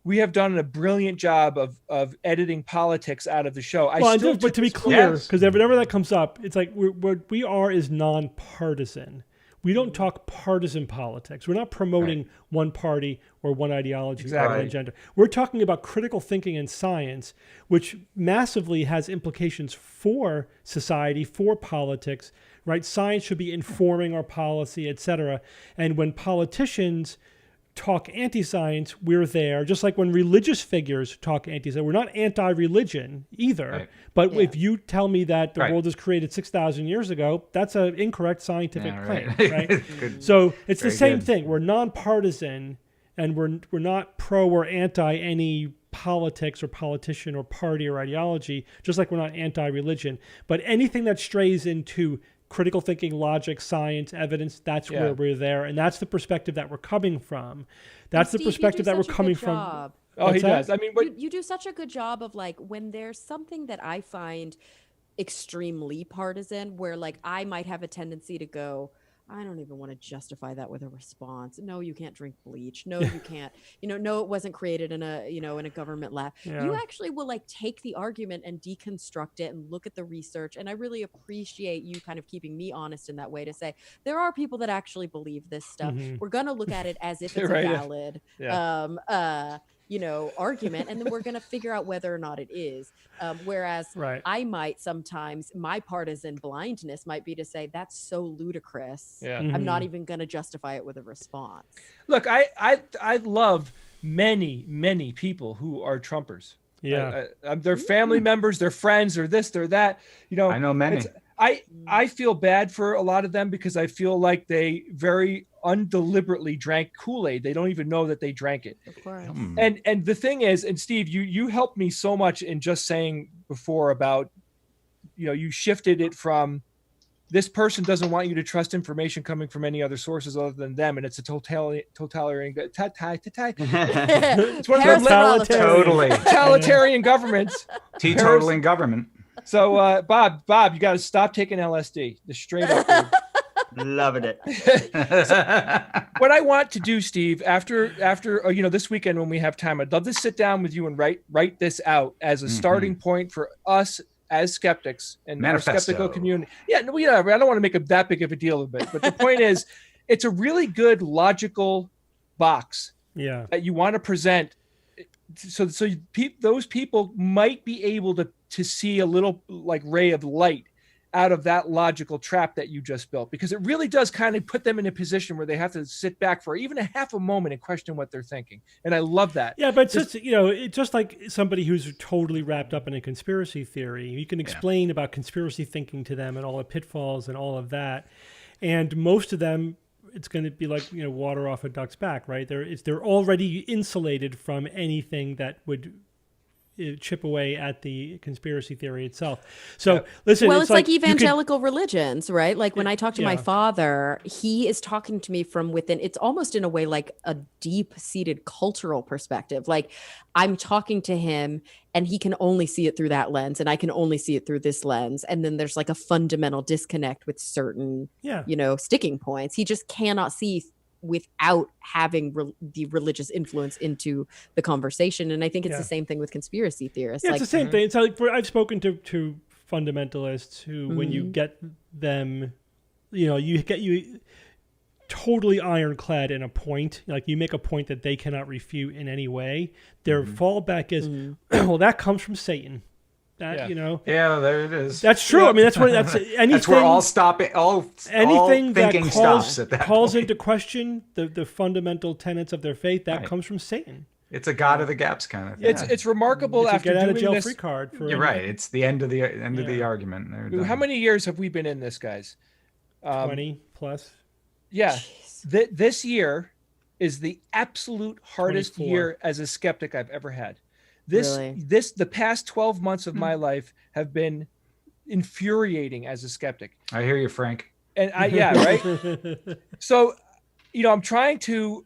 we have done a brilliant job of editing politics out of the show. But to be clear, because whenever that comes up, it's like what we are is nonpartisan. We don't talk partisan politics. We're not promoting one party or one ideology or one agenda. We're talking about critical thinking and science, which massively has implications for society, for politics, right? Science should be informing our policy, et cetera. And when politicians talk anti-science, we're there. Just like when religious figures talk anti-science, we're not anti-religion either. Right. But if you tell me that the world was created 6,000 years ago, that's an incorrect scientific claim, right? So it's the same thing. We're nonpartisan, and we're not pro or anti any politics or politician or party or ideology, just like we're not anti-religion. But anything that strays into critical thinking, logic, science, evidence, that's where we're there. And that's the perspective that we're coming from. That's the perspective that we're coming from. Oh, he does. I mean, you do such a good job of like when there's something that I find extremely partisan where like I might have a tendency to go, I don't even want to justify that with a response. No, you can't drink bleach. No, you can't. No, it wasn't created in a government lab. Yeah. You actually will like take the argument and deconstruct it and look at the research. And I really appreciate you kind of keeping me honest in that way to say there are people that actually believe this stuff. Mm-hmm. We're gonna look at it as if it's a valid argument, and then we're going to figure out whether or not it is. Whereas I might sometimes, my partisan blindness might be to say, that's so ludicrous. Yeah. I'm not even going to justify it with a response. Look, I love many people who are Trumpers. Yeah. They're family members, they're friends, they're this, they're that. I know many. I feel bad for a lot of them because I feel like they very undeliberately drank Kool-Aid. They don't even know that they drank it. Of course. And the thing is, and Steve, you helped me so much in just saying before about, you shifted it from this person doesn't want you to trust information coming from any other sources other than them, and it's a totalitarian. It's one of those totalitarian governments. Teetotaling government. So, Bob, you got to stop taking LSD. Just straight up. Dude. Loving it. What I want to do, Steve, after this weekend when we have time, I'd love to sit down with you and write this out as a starting point for us as skeptics and our skeptical community. I don't want to make that big of a deal of it, but the point is, it's a really good logical box that you want to present. So those people might be able to see a little like ray of light out of that logical trap that you just built, because it really does kind of put them in a position where they have to sit back for even a half a moment and question what they're thinking. And I love that. Yeah, but it's just like somebody who's totally wrapped up in a conspiracy theory. You can explain about conspiracy thinking to them and all the pitfalls and all of that. And most of them, it's going to be like, water off a duck's back, right? They're already insulated from anything that would chip away at the conspiracy theory itself. So listen, it's like evangelical religions, right? Like when I talk to my father, he is talking to me from within. It's almost in a way like a deep-seated cultural perspective. Like I'm talking to him and he can only see it through that lens and I can only see it through this lens. And then there's like a fundamental disconnect with certain, sticking points. He just cannot see without having the religious influence into the conversation. And I think it's the same thing with conspiracy theorists. Yeah, it's the same thing. It's like I've spoken to fundamentalists who, when you get them, you totally ironclad in a point, like you make a point that they cannot refute in any way. Their fallback is, well, that comes from Satan. That there it is. That's true. I mean, that's anything. That's where anything that calls into question the fundamental tenets of their faith. That comes from Satan. It's a God of the gaps kind of thing. It's remarkable. After get out of doing jail free card. You're right. It's the end of the argument. How many years have we been in this, guys? 20 plus. Yeah, this year is the absolute hardest 24. year as a skeptic I've ever had. The past 12 months of my life have been infuriating as a skeptic. I hear you, Frank. And right. So, I'm trying to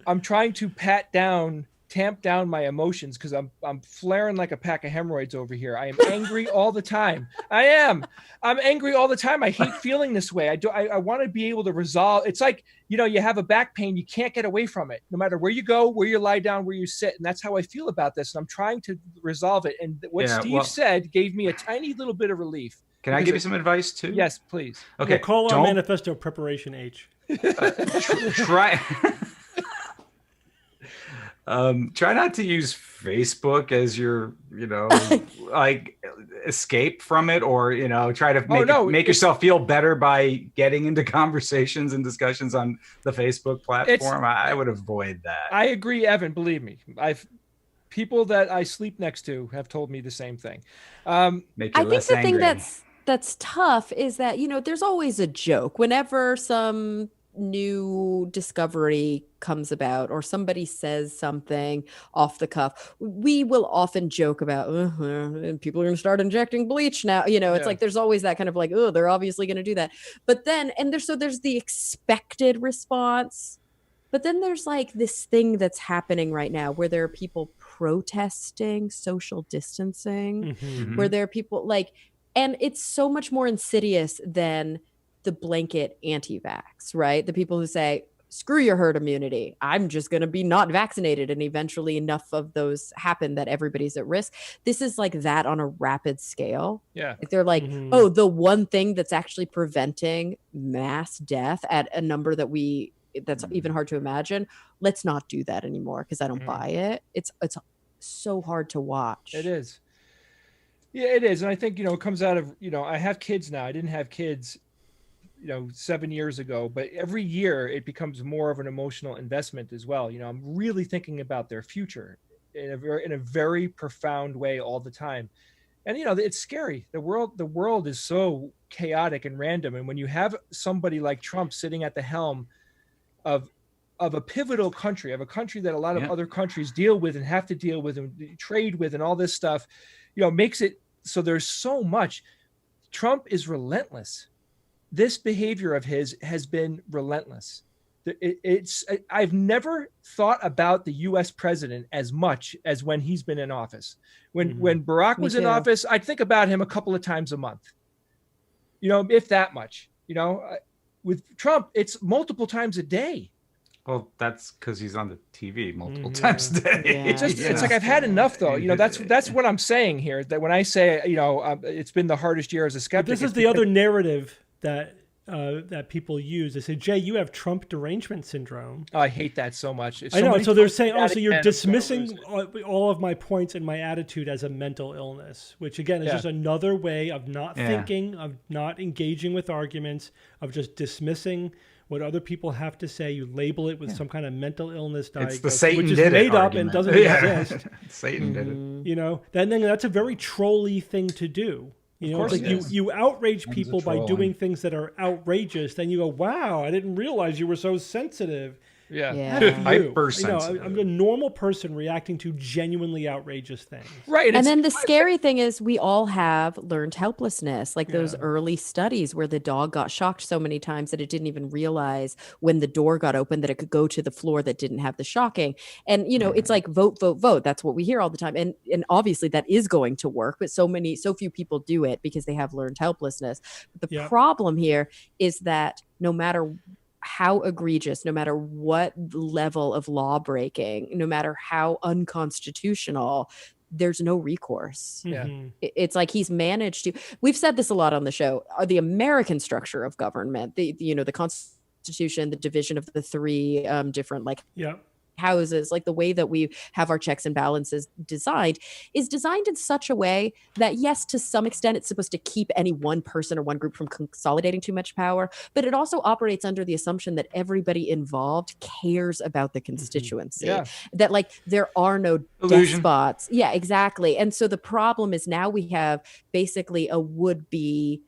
pat down tamp down my emotions because I'm flaring like a pack of hemorrhoids over here. I am angry all the time. I'm angry all the time. I hate feeling this way. I want to be able to resolve. It's like, you have a back pain, you can't get away from it, no matter where you go, where you lie down, where you sit. And that's how I feel about this. And I'm trying to resolve it. And what Steve said gave me a tiny little bit of relief. Can I give you some advice too? Yes, please. Okay. We'll call our manifesto Preparation H. Try not to use Facebook as your, like escape from it, or try to make yourself feel better by getting into conversations and discussions on the Facebook platform. I would avoid that. I agree, Evan. Believe me, people that I sleep next to have told me the same thing. I think the thing that's tough is that, there's always a joke whenever some new discovery comes about or somebody says something off the cuff. We will often joke about people are going to start injecting bleach now. It's like there's always that kind of like, oh, they're obviously going to do that. But then there's the expected response. But then there's like this thing that's happening right now where there are people protesting social distancing, where there are people like, and it's so much more insidious than the blanket anti-vax, right? The people who say, screw your herd immunity, I'm just going to be not vaccinated. And eventually enough of those happen that everybody's at risk. This is like that on a rapid scale. Yeah. Like they're like, oh, the one thing that's actually preventing mass death at a number that's even hard to imagine. Let's not do that anymore because I don't buy it. It's so hard to watch. It is. Yeah, it is. And I think, it comes out of, I have kids now. I didn't have kids 7 years ago, but every year it becomes more of an emotional investment as well. I'm really thinking about their future in a very profound way all the time. And, it's scary. The world is so chaotic and random. And when you have somebody like Trump sitting at the helm of a pivotal country, of a country that a lot of other countries deal with and have to deal with and trade with and all this stuff, makes it so there's so much. Trump is relentless. This behavior of his has been relentless. I've never thought about the U.S. president as much as when he's been in office. When Barack was in office, I'd think about him a couple of times a month, if that much. With Trump, it's multiple times a day. Well, that's because he's on the TV multiple times a day. Yeah. It's like I've had enough, though. That's what I'm saying here. That when I say, it's been the hardest year as a skeptic. This is the other narrative that people use. They say, Jay, you have Trump derangement syndrome. Oh, I hate that so much. I know. So they're saying, so you're dismissing all of my points and my attitude as a mental illness, which again is just another way of not thinking, of not engaging with arguments, of just dismissing what other people have to say. You label it with some kind of mental illness diagnosis, it's the Satan which is did made it up argument. and doesn't exist. Satan did it. Then that's a very trolly thing to do. It's like you outrage people by doing things that are outrageous. Then you go, wow, I didn't realize you were so sensitive. Hypersensitive. I'm a normal person reacting to genuinely outrageous things. Right. And then the scary thing is we all have learned helplessness, like those early studies where the dog got shocked so many times that it didn't even realize when the door got open that it could go to the floor that didn't have the shocking. And, it's like vote, vote, vote. That's what we hear all the time. And obviously that is going to work, but so few people do it because they have learned helplessness. But the problem here is that no matter how egregious, no matter what level of law breaking, no matter how unconstitutional, there's no recourse. It's like he's managed to, we've said this a lot on the show, the American structure of government, the Constitution, the division of the three different houses, like the way that we have our checks and balances is designed in such a way that, yes, to some extent, it's supposed to keep any one person or one group from consolidating too much power, but it also operates under the assumption that everybody involved cares about the constituency, that like there are no despots. Yeah, exactly. And so the problem is now we have basically a would-be,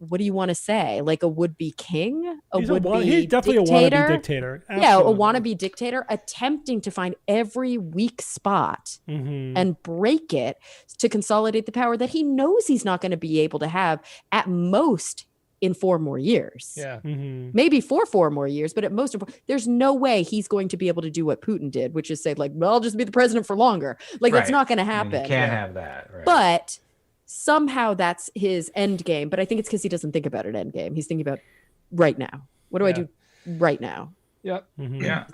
what do you want to say? Like a would-be king? He's definitely dictator? A wannabe dictator. Absolutely. Yeah, a wannabe dictator attempting to find every weak spot and break it to consolidate the power that he knows he's not going to be able to have. At most, in 4 more years. Yeah. Maybe for 4 more years, but at most, there's no way he's going to be able to do what Putin did, which is say like, well, I'll just be the president for longer. Like, it's not going to happen. You can't have that. Right. But somehow that's his end game. But I think it's because he doesn't think about an end game. He's thinking about right now. What do I do right now? Yep. Yeah.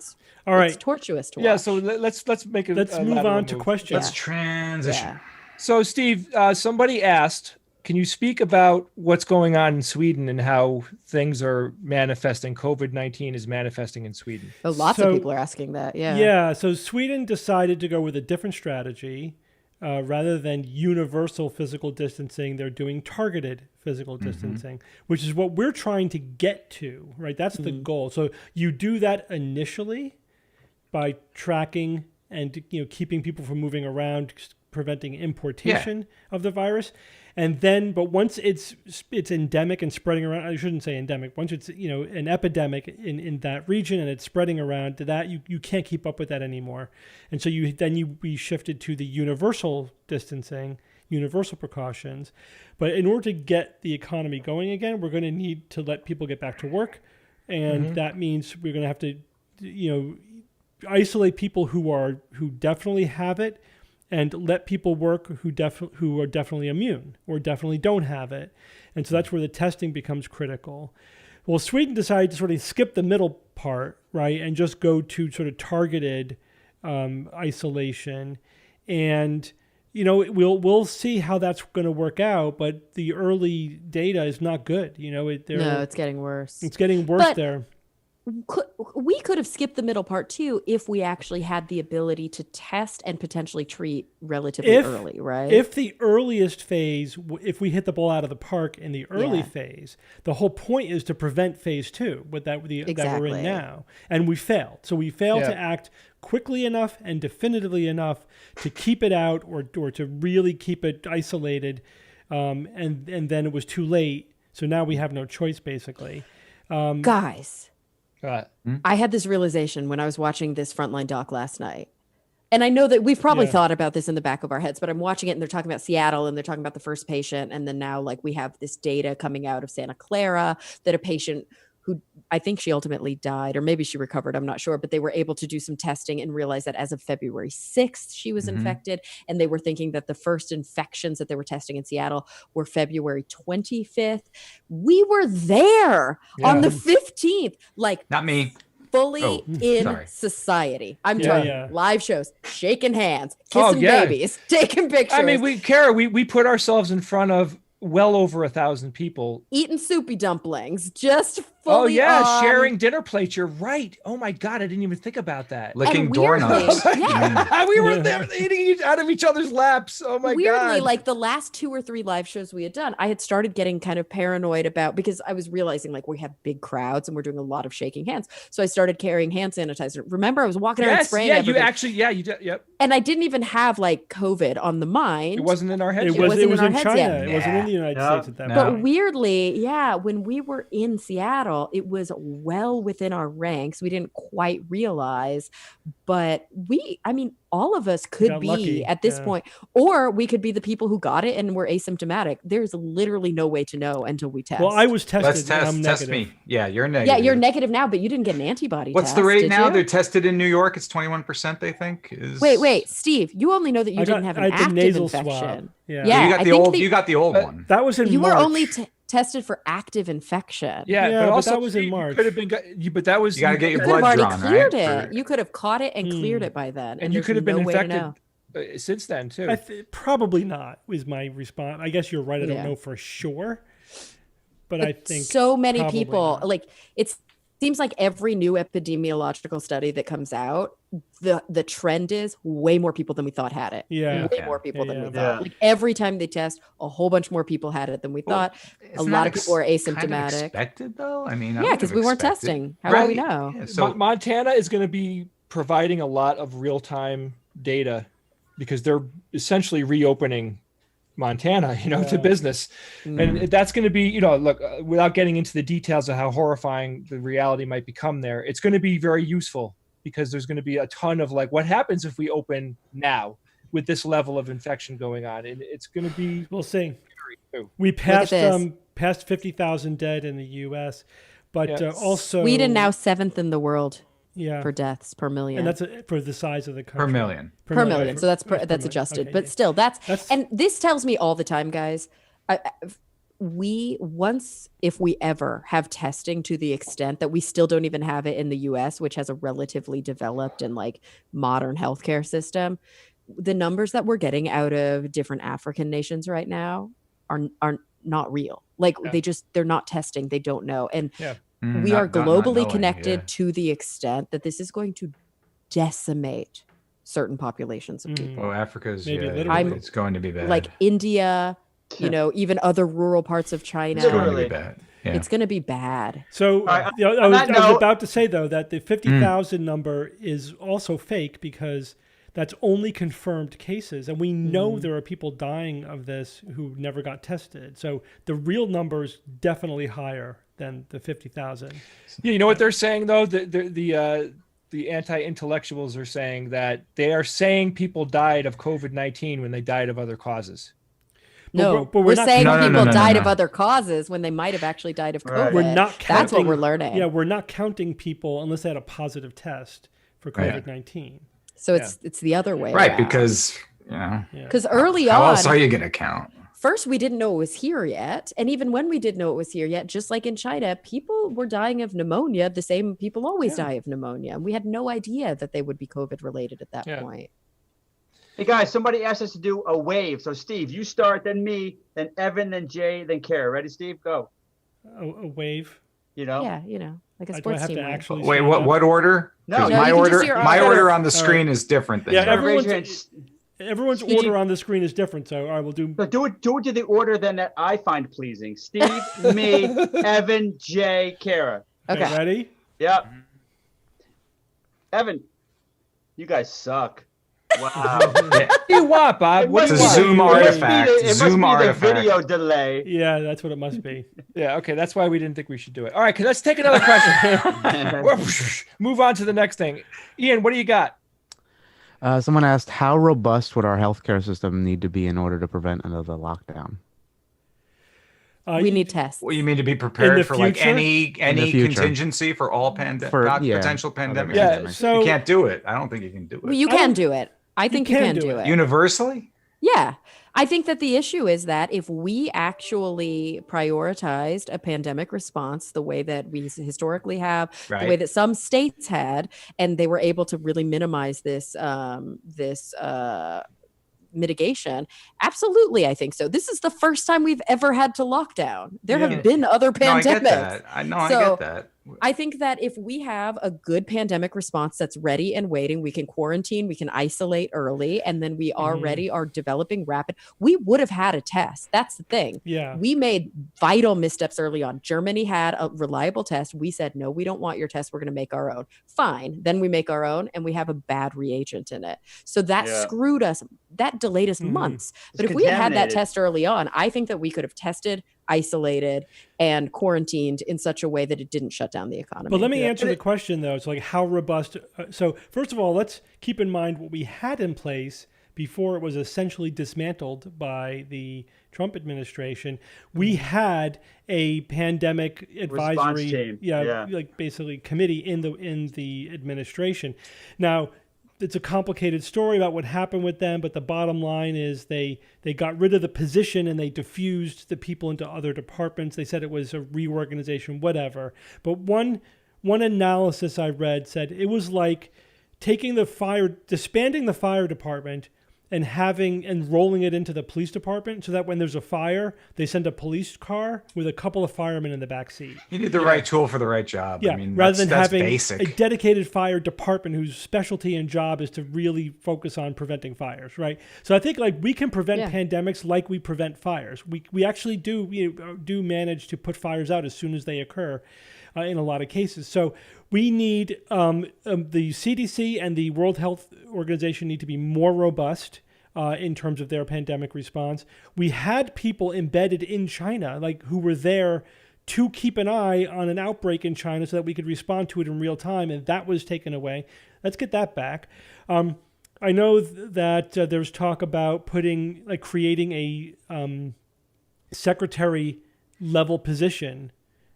All right. It's tortuous to watch. Yeah. So let's make it. Let's move on to questions. Let's transition. Yeah. So Steve, somebody asked, can you speak about what's going on in Sweden and how things are manifesting? COVID-19 is manifesting in Sweden. Oh, lots of people are asking that. Yeah. Yeah. So Sweden decided to go with a different strategy. Rather than universal physical distancing, they're doing targeted physical distancing, which is what we're trying to get to, right? That's the goal. So you do that initially by tracking and keeping people from moving around, preventing importation of the virus. And then, but once it's endemic and spreading around, I shouldn't say endemic. Once it's an epidemic in that region and it's spreading around, to that you can't keep up with that anymore. And so we shifted to the universal distancing, universal precautions. But in order to get the economy going again, we're going to need to let people get back to work, and that means we're going to have to isolate people who definitely have it, and let people work who are definitely immune or definitely don't have it. And so that's where the testing becomes critical. Well, Sweden decided to sort of skip the middle part, right, and just go to sort of targeted isolation. And we'll see how that's going to work out, but the early data is not good. No, it's getting worse. It's getting worse there. We could have skipped the middle part too if we actually had the ability to test and potentially treat relatively early, right? If the earliest phase, if we hit the ball out of the park in the early phase, the whole point is to prevent phase 2, that we're in now, and we failed. So we failed to act quickly enough and definitively enough to keep it out or to really keep it isolated, and then it was too late. So now we have no choice, basically. Guys. I had this realization when I was watching this Frontline doc last night. And I know that we've probably thought about this in the back of our heads, but I'm watching it and they're talking about Seattle and they're talking about the first patient. And then now we have this data coming out of Santa Clara that a patient who I think she ultimately died, or maybe she recovered, I'm not sure, but they were able to do some testing and realize that as of February 6th, she was infected. And they were thinking that the first infections that they were testing in Seattle were February 25th. We were there on the 15th, not me. Fully in society. I'm talking live shows, shaking hands, kissing babies, taking pictures. I mean, we put ourselves in front of well over 1,000 people eating soupy dumplings, just fully on. Sharing dinner plates. You're right. Oh my God, I didn't even think about that. Licking doorknobs. We were there eating out of each other's laps. Oh my God. Weirdly, the last 2 or 3 live shows we had done, I had started getting kind of paranoid about, because I was realizing we have big crowds and we're doing a lot of shaking hands. So I started carrying hand sanitizer. Remember, I was walking around spraying everybody. You did. Yep. And I didn't even have COVID on the mind. It wasn't in our heads. It was in China. Yet. It wasn't in the United States at that point. But weirdly, when we were in Seattle, it was well within our ranks. We didn't quite realize, but all of us could be lucky at this point, or we could be the people who got it and were asymptomatic. There's literally no way to know until we test. Well, I was tested. Let's test me. Yeah, you're negative. Yeah, you're negative now, but you didn't get an antibody What's test. The rate now? You? They're tested in New York. It's 21%, they think. Wait, Steve, you only know that you didn't have an active infection. Swab. Yeah, you got the old one. That was in You March. were only tested for active infection. Yeah, but also that was in March. Could have been, but that was you got to get your blood drawn, cleared right? it. You could have caught it and cleared it by then, and you could have been infected since then too. Probably not. Was my response. I guess you're right. I don't know for sure, but I think so many people not. It seems like every new epidemiological study that comes out, the trend is way more people than we thought had it. Way more people than we thought. Every time they test, a whole bunch more people had it than we thought. A lot of people are asymptomatic. Kind of expected though. I mean, because we weren't testing. How do we know? Yeah, so Montana is going to be providing a lot of real-time data because they're essentially reopening Montana, to business. And that's going to be, look, without getting into the details of how horrifying the reality might become there, it's going to be very useful because there's going to be a ton of what happens if we open now with this level of infection going on. And it's going to be, we'll see. We passed past 50,000 dead in the U.S., but also Sweden now 7th in the world yeah, for deaths per million. and that's for the size of the country. Per million. Per million. So that's per million. adjusted. Okay, but yeah. still, and this tells me all the time, guys. If we ever have testing to the extent that we still don't even have it in the US, which has a relatively developed and like modern healthcare system, the numbers that we're getting out of different African nations right now are not real. Like they're not testing. They don't know. And we are globally connected to the extent that this is going to decimate certain populations of people. Oh, Africa's, it's going to be bad. Like India, even other rural parts of China. It's going to be bad. Yeah. It's going to be bad. So I was about to say, though, that the 50,000 number is also fake because that's only confirmed cases. And we know there are people dying of this who never got tested. So the real number is definitely higher than the 50,000. Yeah, you know what they're saying, though? The anti-intellectuals are saying that they are saying people died of COVID-19 when they died of other causes. But we're saying people died of other causes when they might have actually died of COVID. We're not counting, that's what we're learning. Yeah, we're not counting people unless they had a positive test for COVID-19. So it's the other way right, around. Because early on, how else are you going to count? First, we didn't know it was here yet. And even when we did know it was here yet, just like in China, people were dying of pneumonia. The same people always die of pneumonia. And we had no idea that they would be COVID related at that point. Hey guys, somebody asked us to do a wave. So Steve, you start, then me, then Evan, then Jay, then Kara. Ready, Steve? Go. A wave. Yeah, like a sports team. Wait, what order? No, my order on the screen is different than everyone's order on the screen is different. So I will do. So do it to the order then that I find pleasing. Steve, me, Evan, Jay, Kara. Okay. Ready? Yep. Evan, you guys suck. Wow. What do you want, Bob? It's a Zoom artifact. It must be the video delay. Yeah, that's what it must be. Yeah, okay. That's why we didn't think we should do it. All right, let's take another question. Move on to the next thing. Ian, what do you got? Someone asked, how robust would our healthcare system need to be in order to prevent another lockdown? We need tests. Well, you mean to be prepared for like any contingency for all potential pandemics? Yeah, so you can't do it. I don't think you can do it. Well, you can do it. I think you can do it. Universally? Yeah. I think that the issue is that if we actually prioritized a pandemic response the way that we historically have, the way that some states had, and they were able to really minimize this mitigation, absolutely, I think so. This is the first time we've ever had to lock down. There have been other pandemics. I get that. I think that if we have a good pandemic response that's ready and waiting, we can quarantine, we can isolate early, and then we already are developing rapid. We would have had a test. That's the thing. Yeah. We made vital missteps early on. Germany had a reliable test. We said, no, we don't want your test. We're going to make our own. Fine. Then we make our own and we have a bad reagent in it. So that screwed us. That delayed us months. But if we had that test early on, I think that we could have tested, isolated, and quarantined in such a way that it didn't shut down the economy. But let me answer the question, though. It's like, how robust? So first of all, let's keep in mind what we had in place before it was essentially dismantled by the Trump administration. We had a pandemic advisory, like basically committee in the administration. Now, it's a complicated story about what happened with them, but the bottom line is they got rid of the position and they diffused the people into other departments. They said it was a reorganization, whatever. But one analysis I read said it was like disbanding the fire department and rolling it into the police department so that when there's a fire, they send a police car with a couple of firemen in the back seat. You need the right tool for the right job. Yeah, I mean, rather than having basic. a dedicated fire department whose specialty and job is to really focus on preventing fires, right? So I think like we can prevent pandemics like we prevent fires. We actually do manage to put fires out as soon as they occur in a lot of cases. So we need the CDC and the World Health Organization need to be more robust in terms of their pandemic response. We had people embedded in China, like who were there to keep an eye on an outbreak in China so that we could respond to it in real time, and that was taken away. Let's get that back. I know that there's talk about creating a secretary level position,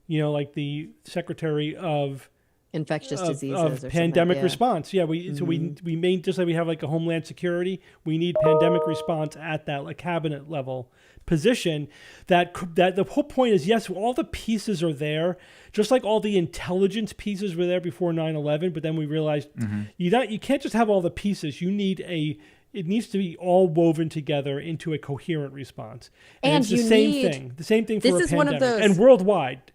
like the Secretary of infectious diseases of or pandemic something, response. Yeah, so we may, just like we have like a Homeland Security, we need pandemic response at that like cabinet level position. That the whole point is, yes, all the pieces are there, just like all the intelligence pieces were there before 9/11. But then we realized you can't just have all the pieces. It needs to be all woven together into a coherent response. And it's the same thing. The same thing for a pandemic. One of those and worldwide.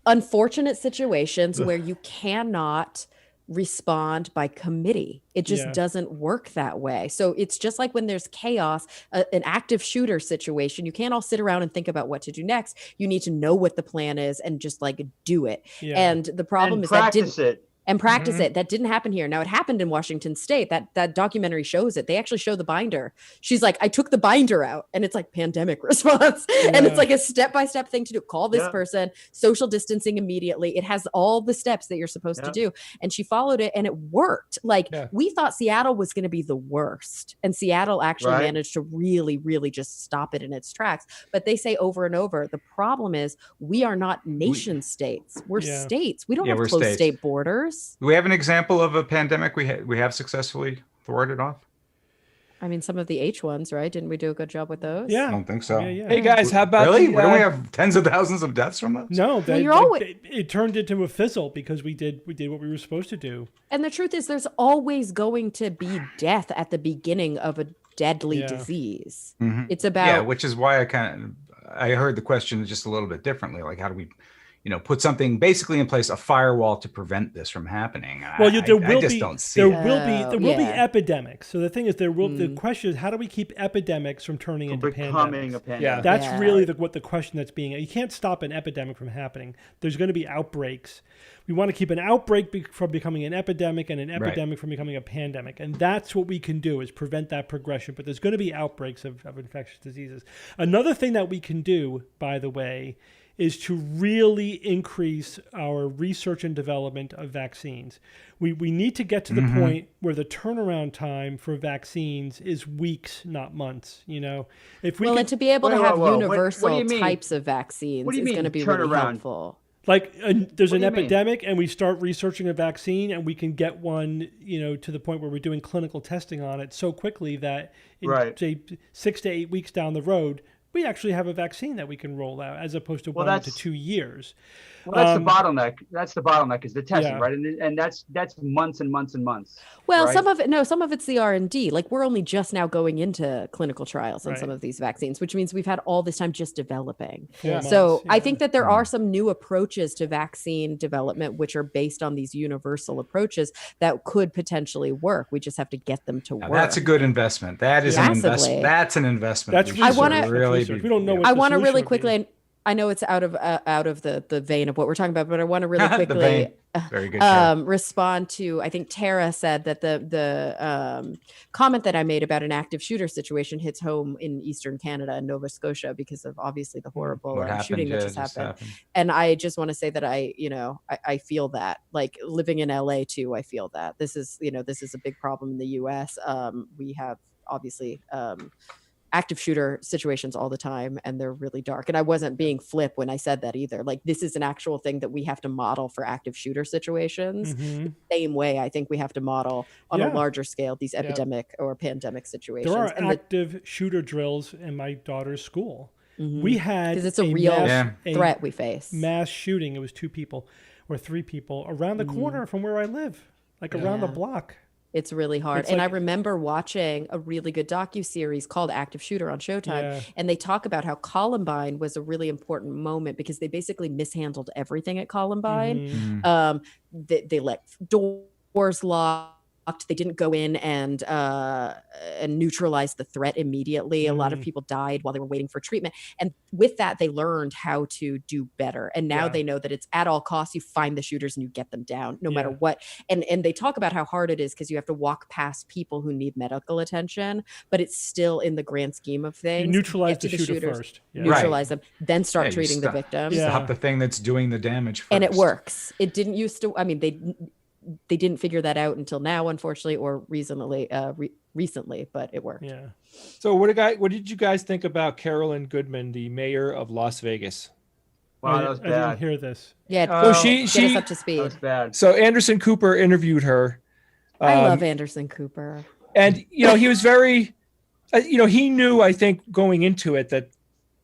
Unfortunate situations where you cannot respond by committee. It just doesn't work that way. So it's just like when there's chaos, an active shooter situation, you can't all sit around and think about what to do next. You need to know what the plan is and just like do it. Yeah. And the problem is practice it. And practice it. That didn't happen here. Now it happened in Washington State. That documentary shows it. They actually show the binder. She's like, I took the binder out, and it's like pandemic response. And it's like a step-by-step thing to do. Call this person, social distancing immediately. It has all the steps that you're supposed to do. And she followed it, and it worked. Like we thought Seattle was going to be the worst. And Seattle actually managed to really, really just stop it in its tracks. But they say over and over, the problem is we are not nation states. We're states. We don't have closed state borders. Do we have an example of a pandemic we have successfully thwarded off? I mean, some of the H ones, right? Didn't we do a good job with those? Yeah, I don't think so. Hey guys, how about really? Don't we have tens of thousands of deaths from those? No, it turned into a fizzle because we did what we were supposed to do. And the truth is, there's always going to be death at the beginning of a deadly disease. It's about which is why I heard the question just a little bit differently. Like, how do we put something basically in place, a firewall to prevent this from happening? Well, I just don't see there will be epidemics. So the thing is, the question is, how do we keep epidemics from turning into pandemics? A pandemic? Yeah, that's really what the question that's being. You can't stop an epidemic from happening. There's going to be outbreaks. We want to keep an outbreak from becoming an epidemic and an epidemic from becoming a pandemic. And that's what we can do, is prevent that progression. But there's going to be outbreaks of infectious diseases. Another thing that we can do, by the way, is to really increase our research and development of vaccines. We need to get to the point where the turnaround time for vaccines is weeks, not months. If we and to be able to have universal types of vaccines is going to be really helpful. Like there's an epidemic and we start researching a vaccine and we can get one, to the point where we're doing clinical testing on it so quickly that in, say, 6 to 8 weeks down the road, we actually have a vaccine that we can roll out, as opposed to 1 to 2 years. Well, that's the bottleneck. That's the bottleneck, is the testing, right? And that's months and months and months. Well, right? some of it's the R&D. Like, we're only just now going into clinical trials on some of these vaccines, which means we've had all this time just developing. So I think that there are some new approaches to vaccine development, which are based on these universal approaches that could potentially work. We just have to get them to work. That's a good investment. That is an investment. That's an investment. That's we don't know. What I want to really quickly. I know it's out of the vein of what we're talking about, but I want to really quickly Very good respond to, I think Tara said that the comment that I made about an active shooter situation hits home in Eastern Canada and Nova Scotia because of obviously the horrible shooting that just happened. And I just want to say that I feel that, like, living in LA too, I feel that this is a big problem in the US. We have obviously active shooter situations all the time, and they're really dark. And I wasn't being flip when I said that either. Like, this is an actual thing that we have to model for active shooter situations. The same way I think we have to model on a larger scale these epidemic or pandemic situations. There are active shooter drills in my daughter's school. We had, because it's a real threat we face. Mass shooting. It was 2 people or 3 people around the corner from where I live, like around the block. It's really hard. And I remember watching a really good docuseries called Active Shooter on Showtime. And they talk about how Columbine was a really important moment because they basically mishandled everything at Columbine. They let doors locked. They didn't go in and neutralize the threat immediately. A lot of people died while they were waiting for treatment. And with that, they learned how to do better. And now they know that it's at all costs. You find the shooters and you get them down no matter what. And they talk about how hard it is because you have to walk past people who need medical attention, but it's still in the grand scheme of things. You neutralize the shooter first. Neutralize them, then start treating the victims. Stop the thing that's doing the damage first. And it works. It didn't used to, I mean, they didn't figure that out until now, unfortunately, or recently, but it worked. So what did you guys think about Carolyn Goodman, the mayor of Las Vegas? Wow, that was I didn't bad. hear this. Yeah. So get us she up to That speed. was bad. so Anderson Cooper interviewed her. I love Anderson Cooper. And he was very, he knew, I think, going into it that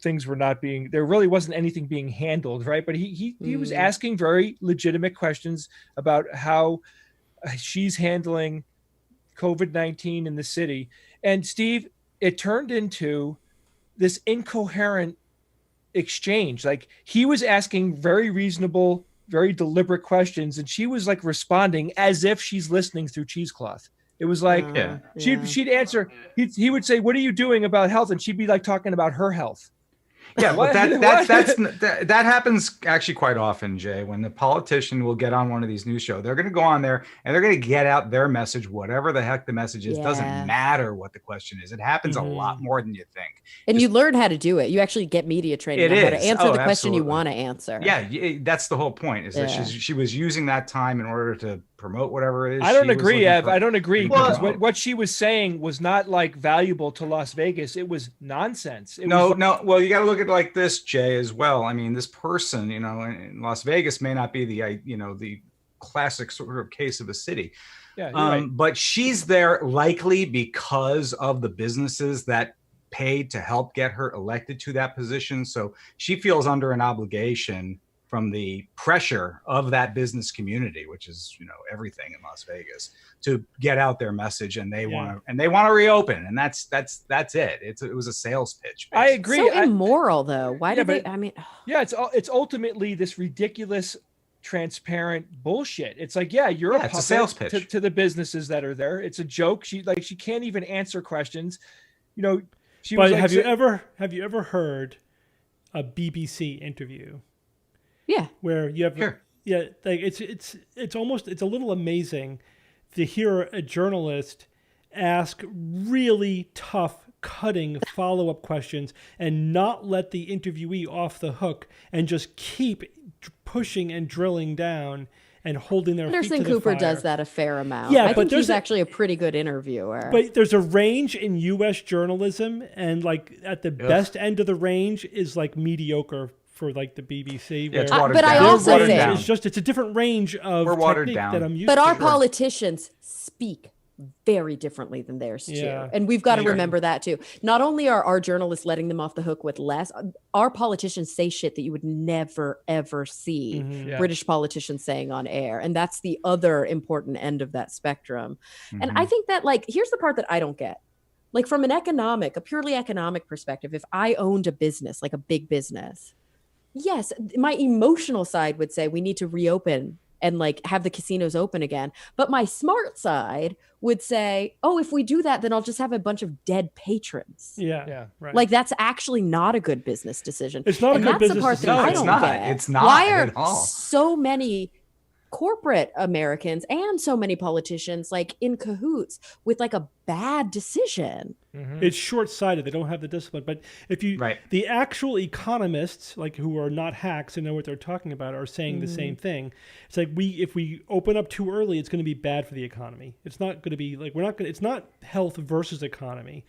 things were not being, there really wasn't anything being handled, right? But he was asking very legitimate questions about how she's handling COVID-19 in the city. And Steve, it turned into this incoherent exchange. Like, he was asking very reasonable, very deliberate questions, and she was like responding as if she's listening through cheesecloth. It was like, she'd answer. He would say, "What are you doing about health?" And she'd be like talking about her health. Yeah, What? that happens actually quite often, Jay. When the politician will get on one of these news shows, they're going to go on there and they're going to get out their message, whatever the heck the message is. Doesn't matter what the question is. It happens a lot more than you think. And you learn how to do it. You actually get media training on how to answer the question you want to answer. Yeah, that's the whole point. Is that she was using that time in order to promote whatever it is. I don't agree, Ev. I don't agree, because Well, what she was saying was not like valuable to Las Vegas. It was nonsense. No. Well, you got to look at it like this, Jay, as well. I mean, this person, in Las Vegas may not be the classic sort of case of a city. Yeah, you're right. But she's there likely because of the businesses that paid to help get her elected to that position. So she feels under an obligation from the pressure of that business community, which is, everything in Las Vegas, to get out their message, and they want to reopen, and that's it. It was a sales pitch. Basically. I agree. So immoral, though. Why do they? I mean, it's ultimately this ridiculous, transparent bullshit. It's like, you're a sales pitch to the businesses that are there. It's a joke. She can't even answer questions. But have you ever heard a BBC interview? Yeah, where you have it's almost a little amazing to hear a journalist ask really tough, cutting follow-up questions and not let the interviewee off the hook and just keep pushing and drilling down and holding their feet to the fire. Anderson Cooper does that a fair amount. Yeah, I but think he's actually a pretty good interviewer. But there's a range in U.S. journalism, and at the best end of the range is like mediocre for like the BBC. It's watered down. I also think it's a different range of technique that I'm used to. But our politicians speak very differently than theirs too. And we've got to remember that too. Not only are our journalists letting them off the hook with less, our politicians say shit that you would never, ever see British politicians saying on air. And that's the other important end of that spectrum. And I think that, here's the part that I don't get. Like, from a purely economic perspective, if I owned a business, like a big business, yes, my emotional side would say we need to reopen and have the casinos open again. But my smart side would say, oh, if we do that, then I'll just have a bunch of dead patrons. Yeah, right. That's actually not a good business decision. It's not a good business decision. I don't get. It's not. Why are at all. so many corporate Americans and so many politicians in cahoots with a bad decision? It's short-sighted. They don't have the discipline. But if the actual economists, who are not hacks and know what they're talking about, are saying the same thing. It's if we open up too early, it's going to be bad for the economy. It's not going to be it's not health versus economy.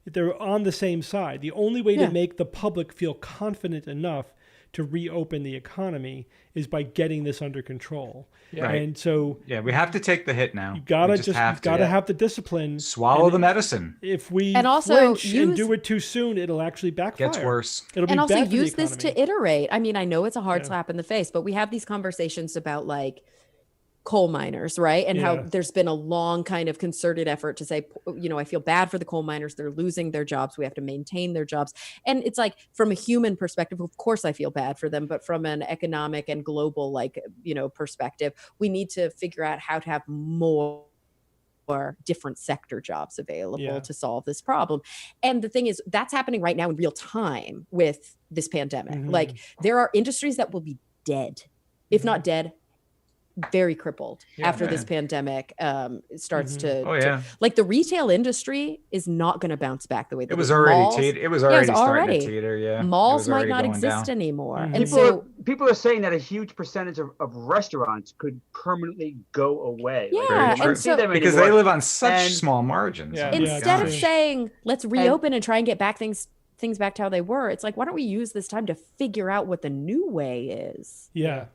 They're on the same side. The only way to make the public feel confident enough to reopen the economy is by getting this under control. Yeah. And so we have to take the hit now. You gotta have the discipline. Swallow the medicine. If we and also flinch and do it too soon, it'll actually backfire. Gets worse. It'll be and also bad for use the this to iterate. I mean, I know it's a hard slap in the face, but we have these conversations about coal miners, right? And how there's been a long kind of concerted effort to say, I feel bad for the coal miners. They're losing their jobs. We have to maintain their jobs. And it's from a human perspective, of course I feel bad for them, but from an economic and global, perspective, we need to figure out how to have more different sector jobs available to solve this problem. And the thing is, that's happening right now in real time with this pandemic. There are industries that will be dead, if not dead, very crippled after this pandemic starts to the retail industry is not going to bounce back the way that it was already starting to teeter. Malls might not exist anymore. And people are saying that a huge percentage of restaurants could permanently go away. Because they live on such small margins. Instead of saying let's reopen and try and get back things things back to how they were. It's like, why don't we use this time to figure out what the new way is? Yeah.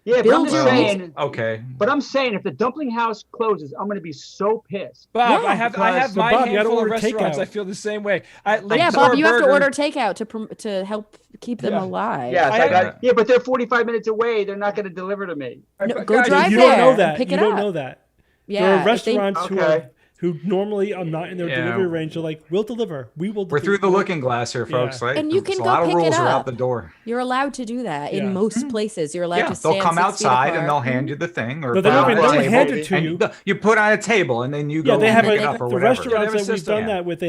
Yeah, but I'm Build just your own- saying. Okay. But I'm saying if the dumpling house closes, I'm going to be so pissed. Bob, Yeah, I have because- my Bob, you gotta handful of order restaurants. takeout. I feel the same way. Yeah, Bob, you have to order takeout to help keep them Yeah. alive. Yes, I I got. had- Yeah, but they're 45 minutes away. They're not going to deliver to me. No, go Guys, drive You there don't know and that. pick You it don't up. know that. Yeah, There are if they- restaurants Okay. who normally are not in their Yeah. delivery range. Are like, we'll deliver. We will. We're through the looking glass here, folks. Yeah. Right? And you can There's a go lot of pick it rules are out up. the door. You're allowed to do that Yeah. in most places. You're allowed Yeah, to stand they'll come 6 feet outside apart. and they'll hand you the thing, or No, they put don't it even- on they the don't hand table, it to and you. You put on a table, and then you Yeah, go they and have pick a, it up or the whatever. restaurants have a that we've system. done that with.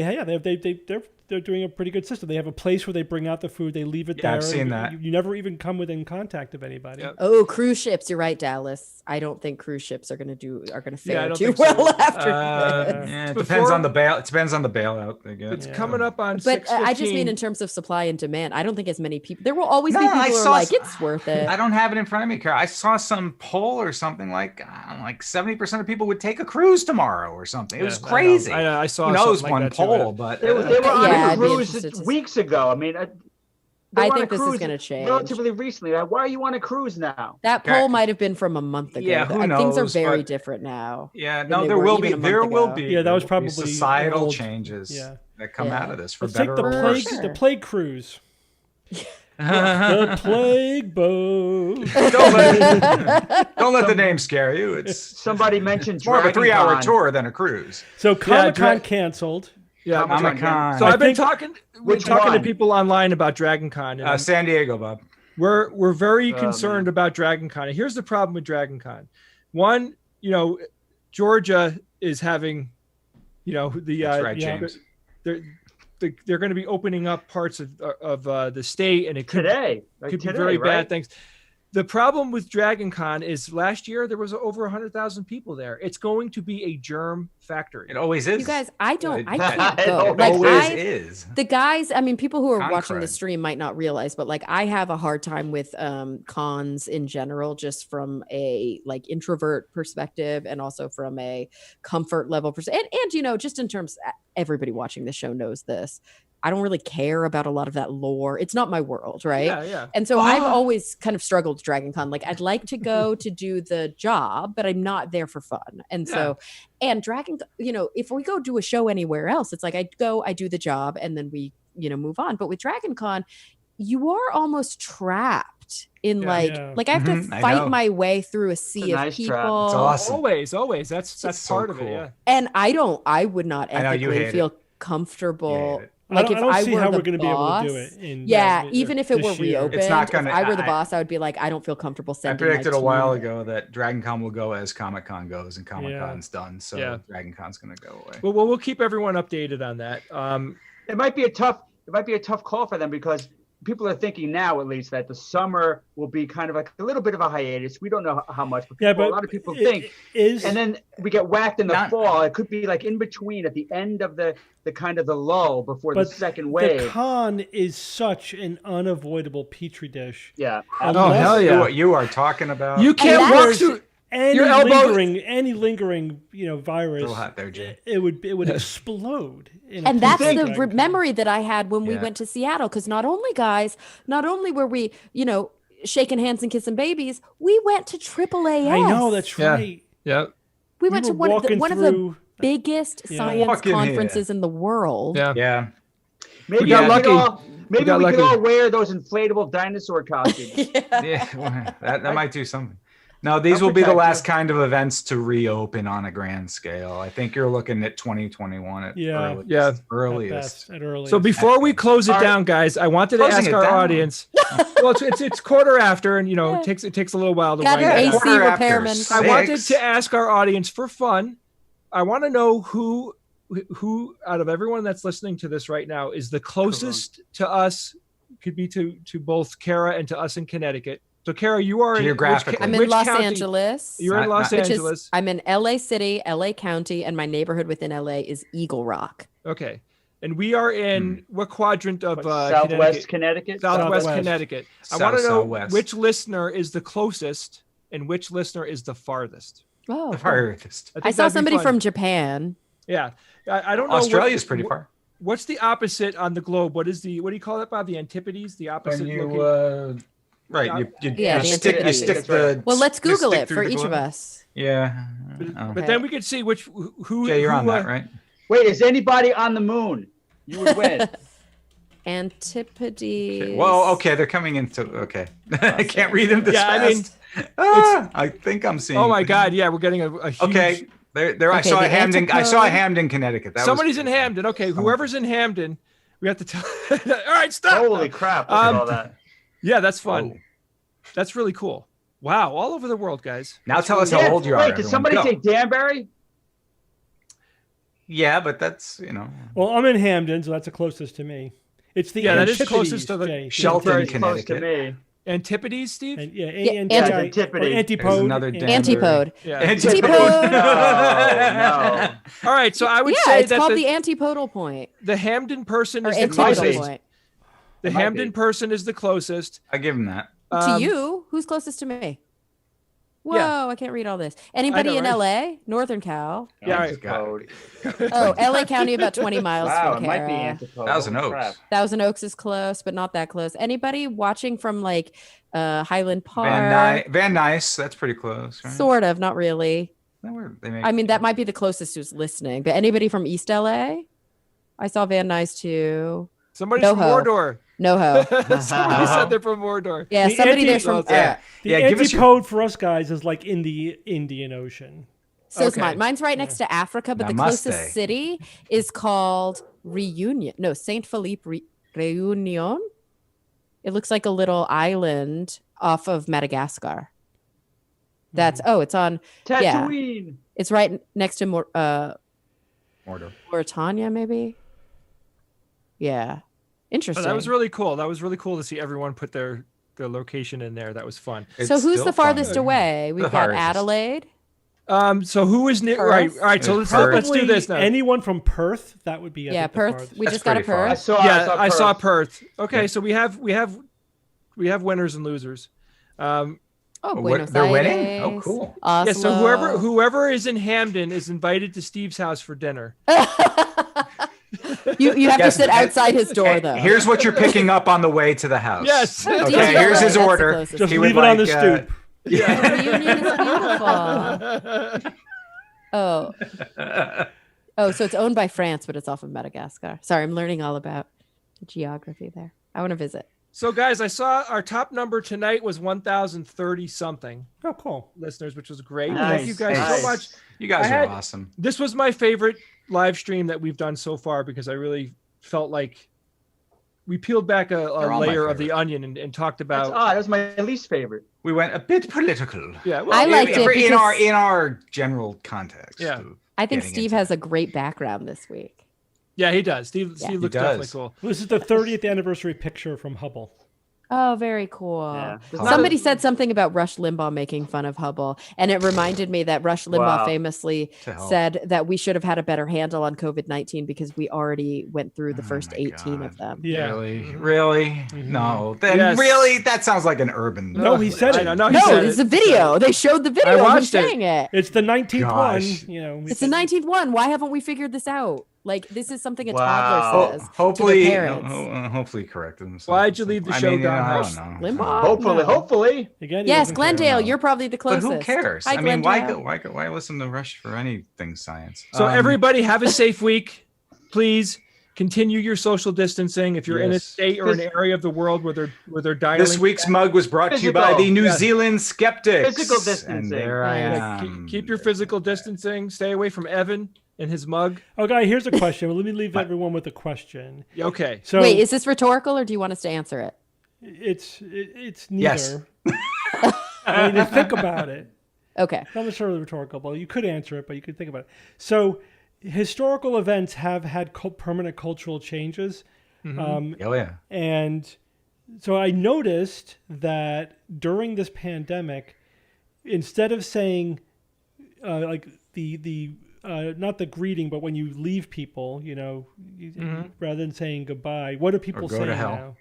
They're doing a pretty good system. They have a place where they bring out the food. They leave it Yeah, there. I've seen and that. You never even come within contact of anybody. Yep. Oh, cruise ships. You're right, Dallas. I don't think cruise ships are going to Yeah, I fare don't too think so. well after this. Yeah, it Before- depends on the bail. It depends on the bailout they get. It's Yeah. coming up on But I just 6:15. mean in terms of supply and demand. I don't think as many people. There will always No, be people I who are saw like, s- it's worth it. I don't have it in front of me, Kara. I saw some poll or something like 70% of people would take a cruise tomorrow or something. It was Yeah, crazy. I know. I saw Who knows something like one that too. poll, but They were on Yeah, a I'd be cruise interested to see. weeks ago. I mean, they I were on think a this is cruise gonna change. relatively recently. Like, why are you on a cruise now? That Okay. poll might have been from a month ago. Yeah, who Things are knows, very but- different now. yeah, than no, they there were will even be. a month There will ago. be. Yeah, that was there will be probably societal old. changes Yeah. that come Yeah. out of this for Let's take better the or plague, worse. the plague cruise. The plague boat. Don't let the name scare you. It's Somebody mentioned more of a Dragon 3-hour Con. tour than a cruise. So Comic-Con Dra- canceled. Yeah, Comic-Con. So I I've been think- talking. We're Which talking to one? people online about Dragon Con. And San Diego, Bob. we're very Oh, concerned man. about Dragon Con. And here's the problem with Dragon Con. One, Georgia is having, the That's right, yeah. James. they're going to be opening up parts of the state, and it could Today. could today, be very right? bad things. The problem with Dragon Con is last year there was over 100,000 people there. It's going to be a germ factory. It always is. You guys, I can't It go. always Like always I, is. the guys, I mean, people who are watching the Concrete. stream might not realize, but like I have a hard time with cons in general, just from a like introvert perspective and also from a comfort level perspective. And just in terms, everybody watching the show knows this. I don't really care about a lot of that lore. It's not my world, right? Yeah. And so I've always kind of struggled with Dragon Con. Like I'd like to go to do the job, but I'm not there for fun. And so, and Dragon, if we go do a show anywhere else, it's like I go, I do the job, and then we, move on. But with Dragon Con, you are almost trapped in Yeah. like Yeah. I have to Mhm, I fight know. my way through a sea of nice people. trap. It's awesome. Always. That's so part of it. cool. Yeah. And I would not I know, you ethically hate feel it. comfortable. hate it. Like I if don't I see were how the we're going to be able to do boss- it. In Even if it were this year. reopened, It's not gonna- if I were the I- boss, I would be like, I don't feel comfortable I sending. predicted my a while team. ago that Dragon Con will go as Comic Con goes, and Comic Con's done. So Yeah. Dragon Con's going to go away. Well, we'll keep everyone updated on that. It might be a tough call for them because people are thinking now, at least, that the summer will be kind of like a little bit of a hiatus. We don't know how much, but, Yeah, but a lot of people think. is And then we get whacked in the Not- fall. It could be like in between at the end of the kind of the lull before the but second the wave. con is such an unavoidable petri dish. Yeah. Oh, hell yeah. You are talking about. You can't walk that's- through. Any Your elbow- lingering, virus. Still hot there, Jay. It would explode. And that's petri the dish. memory that I had when we Yeah. went to Seattle. Because not only were we, shaking hands and kissing babies, we went to AAAS. I know that's Yeah. right. Yeah. We went were to one of walking the through- biggest Yeah. science Walking here. conferences in the world. Yeah. Yeah. Maybe We got we lucky. could all, maybe got we could lucky. all wear those inflatable dinosaur costumes. Yeah. well, that might do something. No, these will be the protect last us. kind of events to reopen on a grand scale. I think you're looking at 2021 at Yeah. earliest. Yeah. At Earliest. best, at earliest. So before we close it All right. down, guys, I wanted to Closing ask it our down. audience. Well, it's quarter after, and Yeah. it takes a little while to Got wind your down. AC Quarter after repairman. six. I wanted to ask our audience for fun. I want to know who out of everyone that's listening to this right now is the closest to us. Could be to both Kara and to us in Connecticut. So Kara, you are Geographically. I'm in which Los county? Angeles. You're in Not- Los not- which Angeles. is I'm in LA City, LA County, and my neighborhood within LA is Eagle Rock. Okay. And we are in what quadrant of Southwest Connecticut. Southwest Southwest. Connecticut. I South, want to know southwest. which listener is the closest and which listener is the farthest. Oh, The farthest. think I saw that'd be somebody fun. from Japan. Yeah. I don't know. Australia's pretty far. what's the opposite on the globe? What do you call it, Bob? The antipodes, the opposite. When you, looking- right, you Yeah, the stick antipodes. the. Well, let's you Google stick it through for the each of globe. us. Yeah. But then we could see who. Jay, you're on who, that, right? Wait, is anybody on the moon? You would win. Antipodes. Well, okay, they're coming into. Okay, I can't read them this fast. I think I'm seeing. Oh my God! Yeah, we're getting a huge. Okay, there. I Okay, saw the a Hamden. I saw a antipode. Hamden, Connecticut. That Somebody's was, in Hamden. Okay, whoever's in Hamden, we have to tell. All right, stop. Holy crap! Look at all that. Yeah, that's fun. Oh. That's really cool. Wow, all over the world, guys. Now tell us how old you are. Wait, did everyone. somebody Go. say Danbury? Yeah, but that's Well, I'm in Hamden, so that's the closest to me. It's the that is Antipodes, closest to the Jay. Shelton, Very close to Connecticut. me. Antipodes, Steve. And, yeah, Yeah, Antipode. Antipode. There's another and- Denver. Antipode. Yeah. Antipode. No. All right, so I would Yeah, say it's that called the the antipodal point Hamden person or is the antipodal closest. point. The It might Hamden be. person is the closest. I give him that. To you, who's closest to me? Whoa, Yeah. I can't read all this. Anybody know, in LA? Northern Cal? Yeah, He's got- Oh, LA County about 20 miles Wow, from it might be Cara. Antipode. Thousand Holy Oaks. crap. Thousand Oaks is close, but not that close. Anybody watching from like Highland Park? Van Nuys, that's pretty close, right? Sort of, not really. They make- I mean, that might be the closest who's listening. But anybody from East LA? I saw Van Nuys too. Somebody's from NoHo. Mordor. NoHo. Somebody said they're from Mordor. Yeah, The somebody there's from. Yeah. The Yeah, give us your- antipode for us guys is like in the Indian Ocean. So it's Okay. mine. Mine's right next to Africa, but the Namaste. closest city is called Reunion. No, Saint Philippe Reunion. It looks like a little island off of Madagascar. That's it's on. Yeah. Tatooine. It's right next to Mordor. Mauritania, maybe. Yeah, interesting. But that was really cool. That was really cool to see everyone put their location in there. That was fun. So It's who's still the farthest fun. away? We've The got farthest. Adelaide. So who is near? Perth? Right. All right. So It's let's Perth. do this now. Anyone from Perth, that would be I Yeah, think, the Perth. farthest. We That's just got a pretty far. I Perth. saw. Yeah, I saw Perth. Perth. Okay, Yeah. so we have winners and losers. Oh, Oh, Buenos they're winning? Aires, Oh, cool. Yeah, so Oslo. whoever is in Hamden is invited to Steve's house for dinner. you have Yes, to sit and- outside his door Okay, though. Here's what you're picking up on the way to the house. Yes. Oh, Okay, dear. here's his That's the order. closest. Just He leave would it on the like, stoop. The reunion is beautiful. Oh, so it's owned by France, but it's off of Madagascar. Sorry, I'm learning all about the geography there. I want to visit. So guys, I saw our top number tonight was 1,030 something Oh, cool. listeners, which was great. Nice, Thank you guys nice. so much. You guys I are had- awesome. This was my favorite live stream that we've done so far because I really felt like we peeled back a They're all my layer of the favorite. onion and talked That's about odd. That was my least favorite. We went a bit political. yeah. I liked it in because- our general context. Yeah. of I think getting Steve into has it. a great background this week. Yeah, he does. Steve Yeah. looks He definitely does. cool. This is the 30th anniversary picture from Hubble. Oh, very cool. Yeah. Somebody said something about Rush Limbaugh making fun of Hubble, and it reminded me that Rush Limbaugh Wow. famously To hell. said that we should have had a better handle on COVID-19 because we already went through the Oh first my 18 God. of them. Yeah. Really? No. Then Yes. really, that sounds like an urban. No, he said I it. know, no, he No, said it's it. a video. They showed the video of him watched it. saying it. It's the 19th Gosh. one. You know, It's the 19th one. Why haven't we figured this out? Like, this is something a Wow. toddler says Hopefully, to their parents. hopefully correct them. Why'd you leave the show down, I Rush don't know. Limbaugh? Hopefully, No. hopefully. Again, he Yes, doesn't care. Glendale, No. you're probably the But closest. who cares? Hi, I mean, why Glendale. why listen to Rush for anything science? So everybody have a safe week. Please continue your social distancing. If you're in a Yes. state or an area of the world where they're dialing. This week's mug was brought to you by Physical. the New Yeah. Zealand Skeptics. Physical distancing. And there I Yeah, am. keep your physical distancing. Stay away from Evan and his mug. Okay, here's a question. Let me leave everyone with a question. Okay. So Wait, is this rhetorical or do you want us to answer it? it's Yes. neither. I mean, think about it. Okay. Not necessarily rhetorical, but you could answer it, but you could think about it. So, historical events have had permanent cultural changes. Oh yeah. And so I noticed that during this pandemic, instead of saying like the not the greeting, but when you leave people, you know, rather than saying goodbye, what are people go saying to hell. now?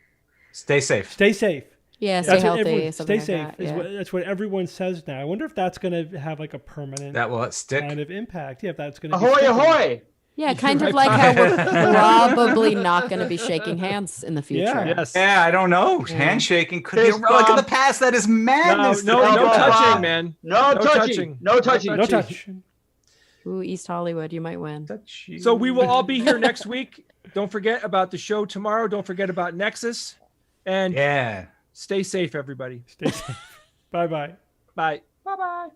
Stay safe. Stay safe. Yeah, stay That's what healthy. everyone- Something stay like safe. that. Yeah. That's what everyone says now. I wonder if that's going to have like a permanent That will stick. kind of impact. Yeah, if that's going to Ahoy, ahoy! Yeah, kind of like how we're probably not going to be shaking hands in the future. Yeah. Yes. Yeah, I don't know. Handshaking could be a Fist relic of bump. the past. That is madness. No, to think no about. touching, man. No No touching. touching. No touching. No touch. Ooh, East Hollywood, you might win. Touch you. So we will all be here next week. Don't forget about the show tomorrow. Don't forget about Nexus. And Yeah. stay safe, everybody. Stay safe. Bye-bye. Bye. Bye bye.